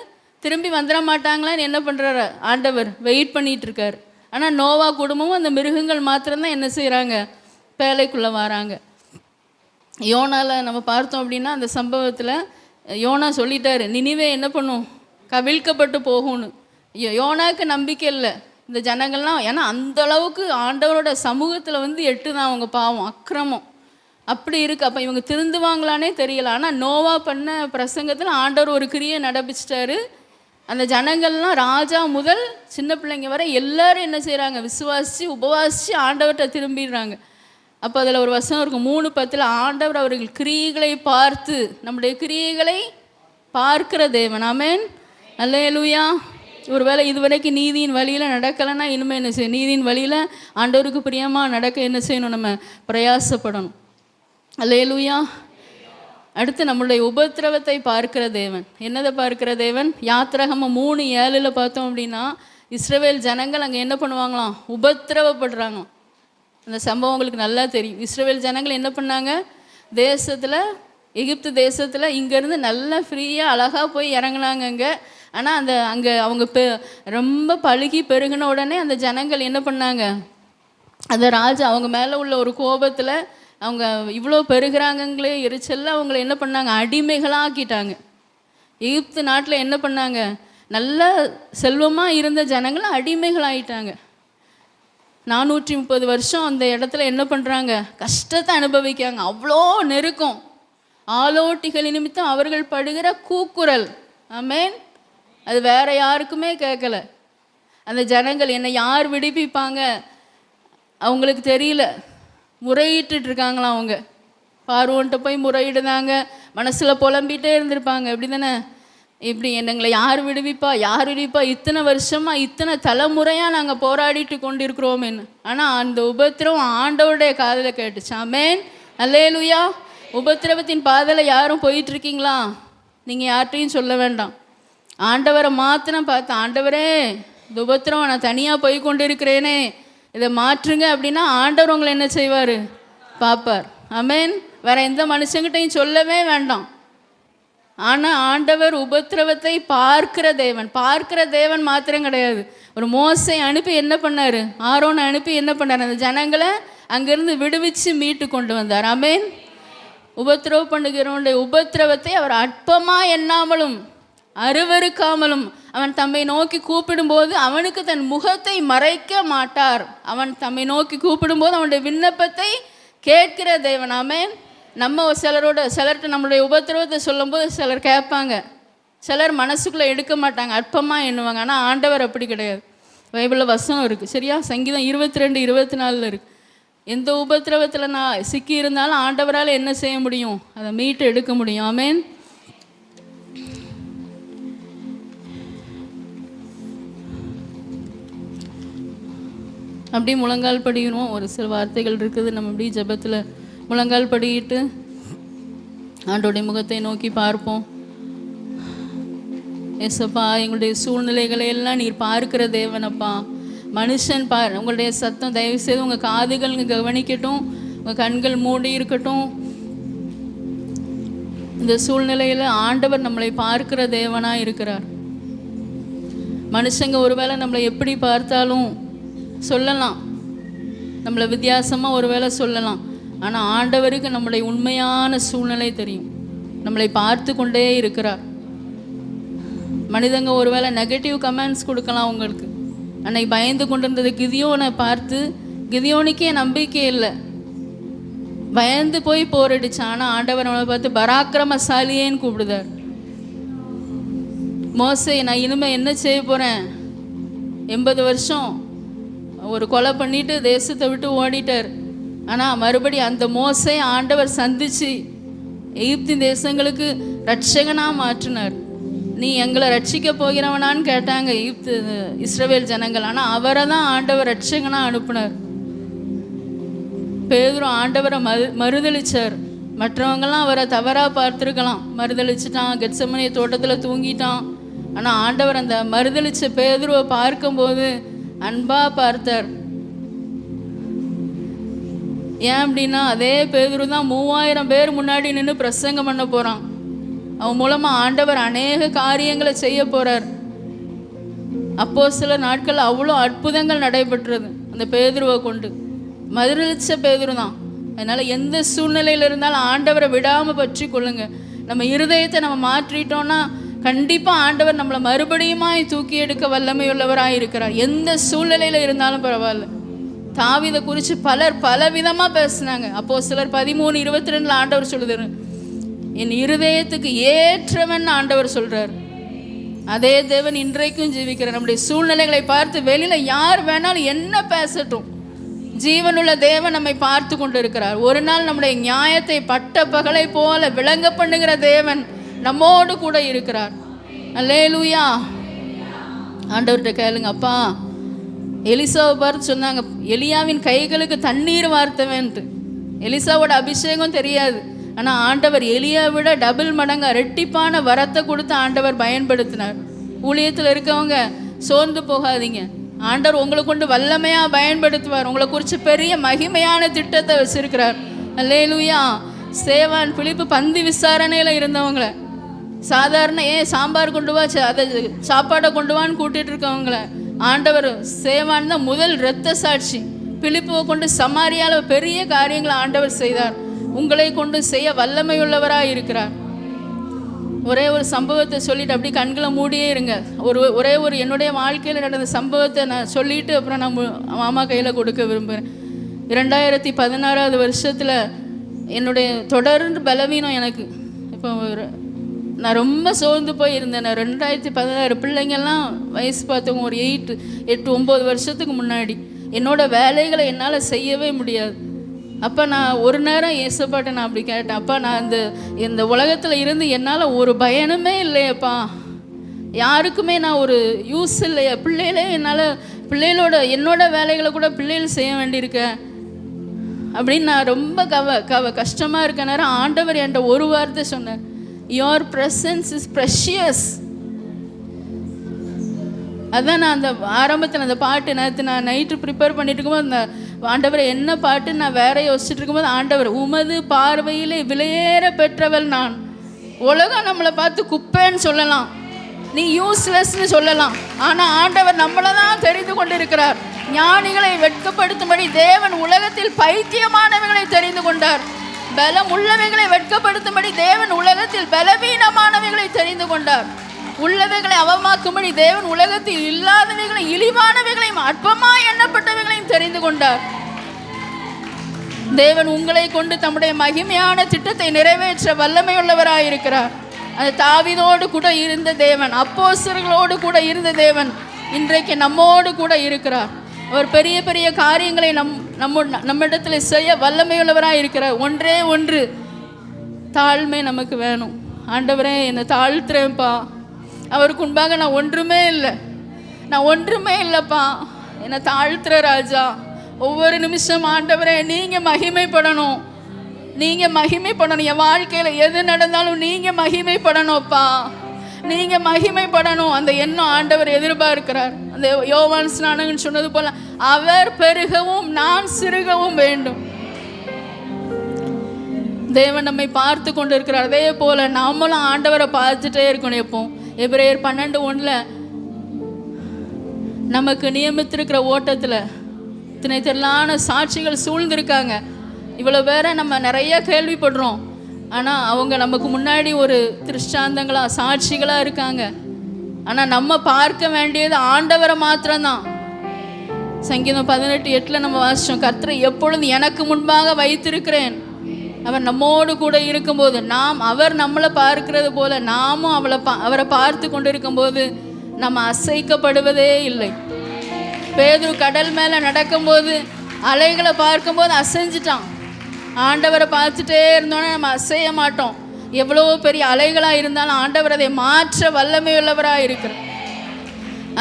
திரும்பி வந்துட மாட்டாங்களான்னு என்ன பண்ணுறாரு ஆண்டவர்? வெயிட் பண்ணிகிட்ருக்கார். ஆனால் நோவா குடும்பமும் அந்த மிருகங்கள் மாத்திரம்தான் என்ன செய்கிறாங்க? பேலைக்குள்ளே வராங்க. யோனாவில் நம்ம பார்த்தோம் அப்படின்னா, அந்த சம்பவத்தில் யோனா சொல்லிட்டாரு, நினிவே என்ன பண்ணும்? கவிழ்க்கப்பட்டு போகும்னு. யோனாவுக்கு நம்பிக்கை இல்லை. இந்த ஜனங்கள்லாம். ஏன்னா அந்த அளவுக்கு ஆண்டவரோட சமூகத்தில் வந்து எட்டுதான் அவங்க பாவம், அக்கிரமம் அப்படி இருக்குது. அப்போ இவங்க திருந்துவாங்களானே தெரியல. ஆனால் நோவா பண்ண பிரசங்கத்தில் ஆண்டவர் ஒரு கிரியை நடப்பிச்சிட்டாரு. அந்த ஜனங்கள்லாம் ராஜா முதல் சின்ன பிள்ளைங்க வரை எல்லாரும் என்ன செய்கிறாங்க, விசுவாசித்து உபவாசித்து ஆண்டவர்கிட்ட திரும்பிடுறாங்க. அப்போ அதில் ஒரு வசனம் இருக்கும் 3:10, ஆண்டவர் அவர்கள் கிரியைகளை பார்த்து, நம்முடைய கிரியைகளை பார்க்கிற தேவன். ஆமென், அல்லேலூயா. ஒருவேளை இதுவரைக்கும் நீதியின் வழியில் நடக்கலைன்னா இனிமேல் என்ன செய்யணும், நீதியின் வழியில் ஆண்டவருக்கு பிரியமாக நடக்க என்ன செய்யணும், நம்ம பிரயாசப்படணும். அல்லேலூயா. அடுத்து நம்மளுடைய உபத்திரவத்தை பார்க்கிற தேவன். என்னதை பார்க்கிற தேவன்? யாத்திராகமம் 3:7 பார்த்தோம் அப்படின்னா, இஸ்ரவேல் ஜனங்கள் அங்கே என்ன பண்ணுவாங்களாம், உபத்திரவப்படுறாங்களாம். அந்த சம்பவம் உங்களுக்கு நல்லா தெரியும். இஸ்ரவேல் ஜனங்கள் என்ன பண்ணாங்க, தேசத்தில், எகிப்து தேசத்தில் இங்கேருந்து நல்லா ஃப்ரீயாக அழகாக போய் இறங்கினாங்க அங்கே. ஆனால் அங்கே அவங்க ரொம்ப பழுகி பெருகின உடனே அந்த ஜனங்கள் என்ன பண்ணாங்க, அந்த ராஜா அவங்க மேலே உள்ள ஒரு கோபத்தில், அவங்க இவ்வளோ பெருகிறாங்களே எரிச்சலில் அவங்கள என்ன பண்ணாங்க, அடிமைகளாக ஆக்கிட்டாங்க. எகிப்து நாட்டில் என்ன பண்ணாங்க, நல்ல செல்வமாக இருந்த ஜனங்களை அடிமைகளாகிட்டாங்க. 430 வருஷம் அந்த இடத்துல என்ன பண்ணுறாங்க, கஷ்டத்தை அனுபவிக்காங்க. அவ்வளோ நெருக்கம், ஆலோட்டிகள் நிமித்தம் அவர்கள் படுகிற கூக்குரல். ஆமென். அது வேற யாருக்குமே கேட்கல. அந்த ஜனங்கள் என்னை யார் விடுவிப்பாங்க அவங்களுக்கு தெரியல, முறையிட்டு இருக்காங்களாம். அவங்க பார்வோன்ட்ட போய் முறையிடுதாங்க, மனசில் புலம்பிகிட்டே இருந்திருப்பாங்க. இப்படி தானே, இப்படி என்னங்களை யார் விடுவிப்பா, யார் விடுவிப்பா, இத்தனை வருஷமாக இத்தனை தலைமுறையாக நாங்கள் போராடிட்டு கொண்டு இருக்கிறோமேன்னு. ஆனால் அந்த உபத்திரவம் ஆண்டவருடைய காதில் கேட்டுச்சு. ஆமென், அல்லேலூயா. உபத்திரவத்தின் பாதையில் யாரும் போயிட்டுருக்கீங்களா? நீங்கள் யார்கிட்டையும் சொல்ல வேண்டாம், ஆண்டவரை மாத்திரம் பார்த்து, ஆண்டவரே இந்த உபத்திரவம் நான் தனியாக போய் கொண்டு இருக்கிறேனே, இதை மாற்றுங்க அப்படின்னா ஆண்டவர் உங்களை என்ன செய்வார், பார்ப்பார். ஆமென். வேறு எந்த மனுஷங்கிட்டையும் சொல்லவே வேண்டாம். ஆனால் ஆண்டவர் உபத்திரவத்தை பார்க்கிற தேவன். பார்க்கிற தேவன் மாத்திரம் கிடையாது, ஒரு மோசை அனுப்பி என்ன பண்ணார், ஆரோனை அனுப்பி என்ன பண்ணார், அந்த ஜனங்களை அங்கேருந்து விடுவிச்சு மீட்டு கொண்டு வந்தார். ஆமென். உபத்திரவம் பண்ணுகிறவனுடைய உபத்திரவத்தை அவர் அற்பமாக எண்ணாமலும் அருவருக்காமலும் அவன் தம்மை நோக்கி கூப்பிடும்போது அவனுக்கு தன் முகத்தை மறைக்க மாட்டார். அவன் தம்மை நோக்கி கூப்பிடும்போது அவனுடைய விண்ணப்பத்தை கேட்கிற தேவன். ஆமென். நம்ம சிலர்கிட்ட நம்மளுடைய உபத்திரவத்தை சொல்லும்போது சிலர் கேட்பாங்க, சிலர் மனசுக்குள்ளே எடுக்க மாட்டாங்க, அற்பமாக எண்ணுவாங்க. ஆனால் ஆண்டவர் அப்படி கிடையாது. பைபிளில் வசனம் இருக்குது சரியா, சங்கீதம் 22:24 இருக்குது. எந்த உபத்திரவத்தில் நான் சிக்கி இருந்தாலும் ஆண்டவரால் என்ன செய்ய முடியும், அதை மீட்டு எடுக்க முடியும். ஆமென். அப்படி முழங்கால் படிக்கணும். ஒரு சில வார்த்தைகள் இருக்குது, நம்ம அப்படி ஜெபத்தில் முழங்கால் படிக்கிட்டு ஆண்டோடைய முகத்தை நோக்கி பார்ப்போம். ஏசப்பா, எங்களுடைய சூழ்நிலைகளை எல்லாம் நீர் பார்க்கிற தேவனப்பா. மனுஷன் உங்களுடைய சத்தம் தயவுசெய்து உங்கள் காதுகள் கவனிக்கட்டும், உங்கள் கண்கள் மூடி இருக்கட்டும். இந்த சூழ்நிலையில் ஆண்டவர் நம்மளை பார்க்கிற தேவனாக இருக்கிறார். மனுஷங்க ஒருவேளை நம்மளை எப்படி பார்த்தாலும் சொல்லலாம், நம்மளை வித்தியாசமாக ஒருவேளை சொல்லலாம். ஆனால் ஆண்டவருக்கு நம்முடைய உண்மையான சூழ்நிலை தெரியும், நம்மளை பார்த்து கொண்டே இருக்கிறார். மனிதங்க ஒருவேளை நெகட்டிவ் கமெண்ட்ஸ் கொடுக்கலாம் உங்களுக்கு. அன்னைக்கு பயந்து கொண்டு இருந்தது கிதியோனை பார்த்து, கிதியோனுக்கே நம்பிக்கை இல்லை, பயந்து போய் போரடிச்சான். ஆனால் ஆண்டவர் நம்மளை பார்த்து பராக்கிரமசாலியேன்னு கூப்பிடுதார். மோசே, நான் இனிமேல் என்ன செய்ய போகிறேன், 80 வருஷம் ஒரு கொலை பண்ணிட்டு தேசத்தை விட்டு ஓடிட்டார். ஆனால் மறுபடி அந்த மோசை ஆண்டவர் சந்தித்து எகிப்தின் தேசங்களுக்கு ரட்சகனாக மாற்றினார். நீ எங்களை ரட்சிக்க போகிறவனான்னு கேட்டாங்க இஸ்ரவேல் ஜனங்கள். ஆனால் அவரை தான் ஆண்டவர் ரட்சகனாக அனுப்புனார். பேதுரு ஆண்டவரை மறுதளிச்சார். மற்றவங்கெல்லாம் அவரை தவறாக பார்த்துருக்கலாம், மறுதளிச்சிட்டான், கெத்செமனே தோட்டத்தில் தூங்கிட்டான். ஆனால் ஆண்டவர் அந்த மறுதளித்த பேதுருவை பார்க்கும்போது அன்பாக பார்த்தார். ஏன் அப்படின்னா, அதே பேதுரு தான் 3000 பேர் முன்னாடி நின்று பிரசங்கம் பண்ண போகிறான். அவன் மூலமாக ஆண்டவர் அநேக காரியங்களை செய்ய போகிறார். அப்போஸ்தலர் நாட்கள் அவ்வளோ அற்புதங்கள் நடைபெற்றது அந்த பேதுருவை கொண்டு. மறுதளிச்ச பேதுரு தான். அதனால் எந்த சூழ்நிலையில் இருந்தாலும் ஆண்டவரை விடாமல் பற்றி கொள்ளுங்க. நம்ம இருதயத்தை நம்ம மாற்றிட்டோன்னா கண்டிப்பாக ஆண்டவர் நம்மளை மறுபடியுமாய் தூக்கி எடுக்க வல்லமையுள்ளவராக இருக்கிறார். எந்த சூழ்நிலையில் இருந்தாலும் பரவாயில்ல. தாவீதை குறித்து பலர் பல விதமாக பேசுனாங்க. அப்போஸ்தலர் 13:22 ஆண்டவர் சொல்லுறாரு, என் இருதயத்துக்கு ஏற்றவன் ஆண்டவர் சொல்கிறார். அதே தேவன் இன்றைக்கும் ஜீவிக்கிறார். நம்முடைய சூழ்நிலைகளை பார்த்து வெளியில் யார் வேணாலும் என்ன பேசட்டும், ஜீவனுள்ள தேவன் நம்மை பார்த்து கொண்டு இருக்கிறார். ஒரு நாள் நம்முடைய நியாயத்தை பட்ட பகலை போல விளங்க பண்ணுகிற தேவன் நம்மோடு கூட இருக்கிறார். அல்லேலூயா. ஆண்டவர்கிட்ட கேளுங்க, அப்பா எலிசாவை பார்த்து சொன்னாங்க, எலியாவின் கைகளுக்கு தண்ணீர் வார்த்தவன்ட்டு. எலிசாவோட அபிஷேகம் தெரியாது, ஆனால் ஆண்டவர் எலியா விட டபுள் மடங்கு ரெட்டிப்பான வரத்தை கொடுத்து ஆண்டவர் பயன்படுத்தினார். ஊழியத்தில் இருக்கவங்க சோர்ந்து போகாதீங்க, ஆண்டவர் உங்களை கொண்டு வல்லமையாக பயன்படுத்துவார். உங்களை குறித்து பெரிய மகிமையான திட்டத்தை வச்சிருக்கிறார். அல்லேலூயா. சேவான் பிலிப்பு பந்தி விசாரணையில் இருந்தவங்கள சாதாரண சாம்பார் கொண்டு வா, அதை சாப்பாடை கொண்டு வான்னு கூட்டிகிட்டு இருக்கவங்கள ஆண்டவர் சேவான் தான் முதல் இரத்த சாட்சி. பிலிப்புவை கொண்டு சமாரியாவில் பெரிய காரியங்களை ஆண்டவர் செய்தார். உங்களை கொண்டு செய்ய வல்லமையுள்ளவராக இருக்கிறார். ஒரே ஒரு சம்பவத்தை சொல்லிட்டு அப்படி கண்களை மூடியே இருங்க. ஒரே ஒரு என்னுடைய வாழ்க்கையில் நடந்த சம்பவத்தை நான் சொல்லிவிட்டு அப்புறம் நான் மாமா கையில் கொடுக்க விரும்புகிறேன். 2016 வருஷத்தில் என்னுடைய தொடர்ந்து பலவீனம் எனக்கு. இப்போ நான் ரொம்ப சோர்ந்து போய் இருந்தேன். நான் 2016 பிள்ளைங்கள்லாம் வயசு பார்த்தவங்க ஒரு 8-9 வருஷத்துக்கு முன்னாடி என்னோடய வேலைகளை என்னால் செய்யவே முடியாது. அப்போ நான் ஒரு நேரம் ஏசப்பாட்ட நான் அப்படி கேட்டேன், அப்பா நான் இந்த உலகத்தில் இருந்து என்னால் ஒரு பயனுமே இல்லையப்பா, யாருக்குமே நான் ஒரு யூஸ் இல்லையா, பிள்ளைகளே என்னால் என்னோட வேலைகளை கூட பிள்ளைகள் செய்ய வேண்டியிருக்கேன் அப்படின்னு நான் ரொம்ப கஷ்டமாக இருக்க நேரம் ஆண்டவர் என்கிட்ட ஒரு வார்த்தை சொன்னார், யுவர் ப்ரெசன்ஸ் இஸ் ப்ரெஷியஸ். அதான் நான் அந்த ஆரம்பத்தில் அந்த பாட்டு நான் நைட்டு ப்ரிப்பேர் பண்ணிட்டு இருக்கும்போது அந்த ஆண்டவர் என்ன பாட்டு நான் வேற யோசிச்சுட்டு இருக்கும்போது ஆண்டவர், உமது பார்வையிலே விலையேற பெற்றவள் நான். உலகம் நம்மளை பார்த்து குப்பைன்னு சொல்லலாம், நீ யூஸ்லெஸ்ன்னு சொல்லலாம், ஆனால் ஆண்டவர் நம்மளை தான் தெரிந்து கொண்டு இருக்கிறார். ஞானிகளை வெட்கப்படுத்தும்படி தேவன் உலகத்தில் பைத்தியமானவைகளை தெரிந்து கொண்டார். பலம் உள்ளவைகளை வெட்கப்படுத்தும்படி தேவன் உலகத்தில் பலவீனமானவைகளை தெரிந்து கொண்டார். உள்ளவைகளை அவமாக்கும்படி தேவன் உலகத்தில் இல்லாதவைகளையும் இழிவானவைகளையும் அற்பமாய் எண்ணப்பட்டவைகளையும் தெரிந்து கொண்டார். தேவன் உங்களை கொண்டு தம்முடைய மகிமையான திட்டத்தை நிறைவேற்ற வல்லமையுள்ளவராயிருக்கிறார். அது தாவீதோடு கூட இருந்த தேவன், அப்போஸ்தலர்களோடு கூட இருந்த தேவன் இன்றைக்கு நம்மோடு கூட இருக்கிறார். அவர் பெரிய பெரிய காரியங்களை நம்மிடத்தில் செய்ய வல்லமையுள்ளவராக இருக்கிறார். ஒன்றே ஒன்று, தாழ்மை நமக்கு வேணும். ஆண்டவரே என்னை தாழ்த்துறேன்ப்பா, அவருக்கு முன்பாக நான் ஒன்றுமே இல்லைப்பா, என்னை தாழ்த்துற ராஜா. ஒவ்வொரு நிமிஷம் ஆண்டவரே நீங்கள் மகிமைப்படணும். என் வாழ்க்கையில் எது நடந்தாலும் நீங்கள் மகிமைப்படணும்ப்பா, நீங்கள் மகிமைப்படணும். அந்த எண்ணம் ஆண்டவர் எதிர்பார்க்கிறார். அந்த யோவான் ஸ்நானகன் சொன்னது போல, அவர் பெருகவும் நான் சிறுகவும் வேண்டும். தேவன் நம்மை பார்த்து கொண்டு இருக்கிறார். அதே போல நாமளும் ஆண்டவரை பார்த்துட்டே இருக்கணும். எப்போ எபிரேயர் 12:1 நமக்கு நியமித்திருக்கிற ஓட்டத்தில் இத்தனை திரளான சாட்சிகள் சூழ்ந்திருக்காங்க. இவ்வளோ பேரை நம்ம நிறைய கேள்விப்படுறோம், ஆனால் அவங்க நமக்கு முன்னாடி ஒரு திருஷ்டாந்தங்களாக சாட்சிகளாக இருக்காங்க. ஆனால் நம்ம பார்க்க வேண்டியது ஆண்டவரை மாத்திரம்தான். சங்கீதம் 18:8 நம்ம வாசித்தோம், கர்த்தரை எப்பொழுதும் எனக்கு முன்பாக வைத்திருக்கிறேன். அவர் நம்மோடு கூட இருக்கும்போது அவர் நம்மளை பார்க்கிறது போல நாமும் அவரை பார்த்து கொண்டு இருக்கும்போது நம்ம அசைக்கப்படுவதே இல்லை. பேதுரு கடல் மேலே நடக்கும்போது அலைகளை பார்க்கும்போது அசைஞ்சிட்டான். ஆண்டவரை பார்த்துட்டே இருந்தோன்னே நம்ம அசைய மாட்டோம். எவ்வளோ பெரிய அலைகளாக இருந்தாலும் ஆண்டவர் அதை மாற்ற வல்லமையுள்ளவராக இருக்கிறார்.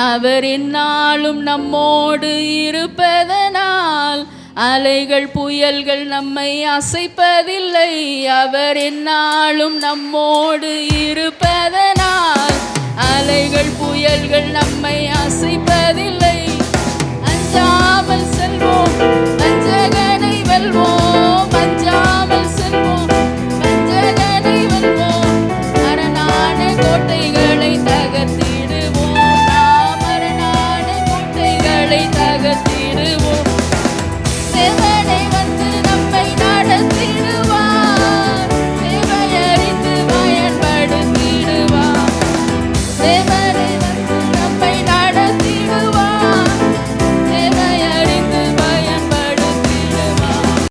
அவர் எந்நாளும் நம்மோடு இருப்பதனால் அலைகள் புயல்கள் நம்மை அசைப்பதில்லை. அவர் எந்நாளும் நம்மோடு இருப்பதனால் அலைகள் புயல்கள் நம்மை அசைப்பதில்லை.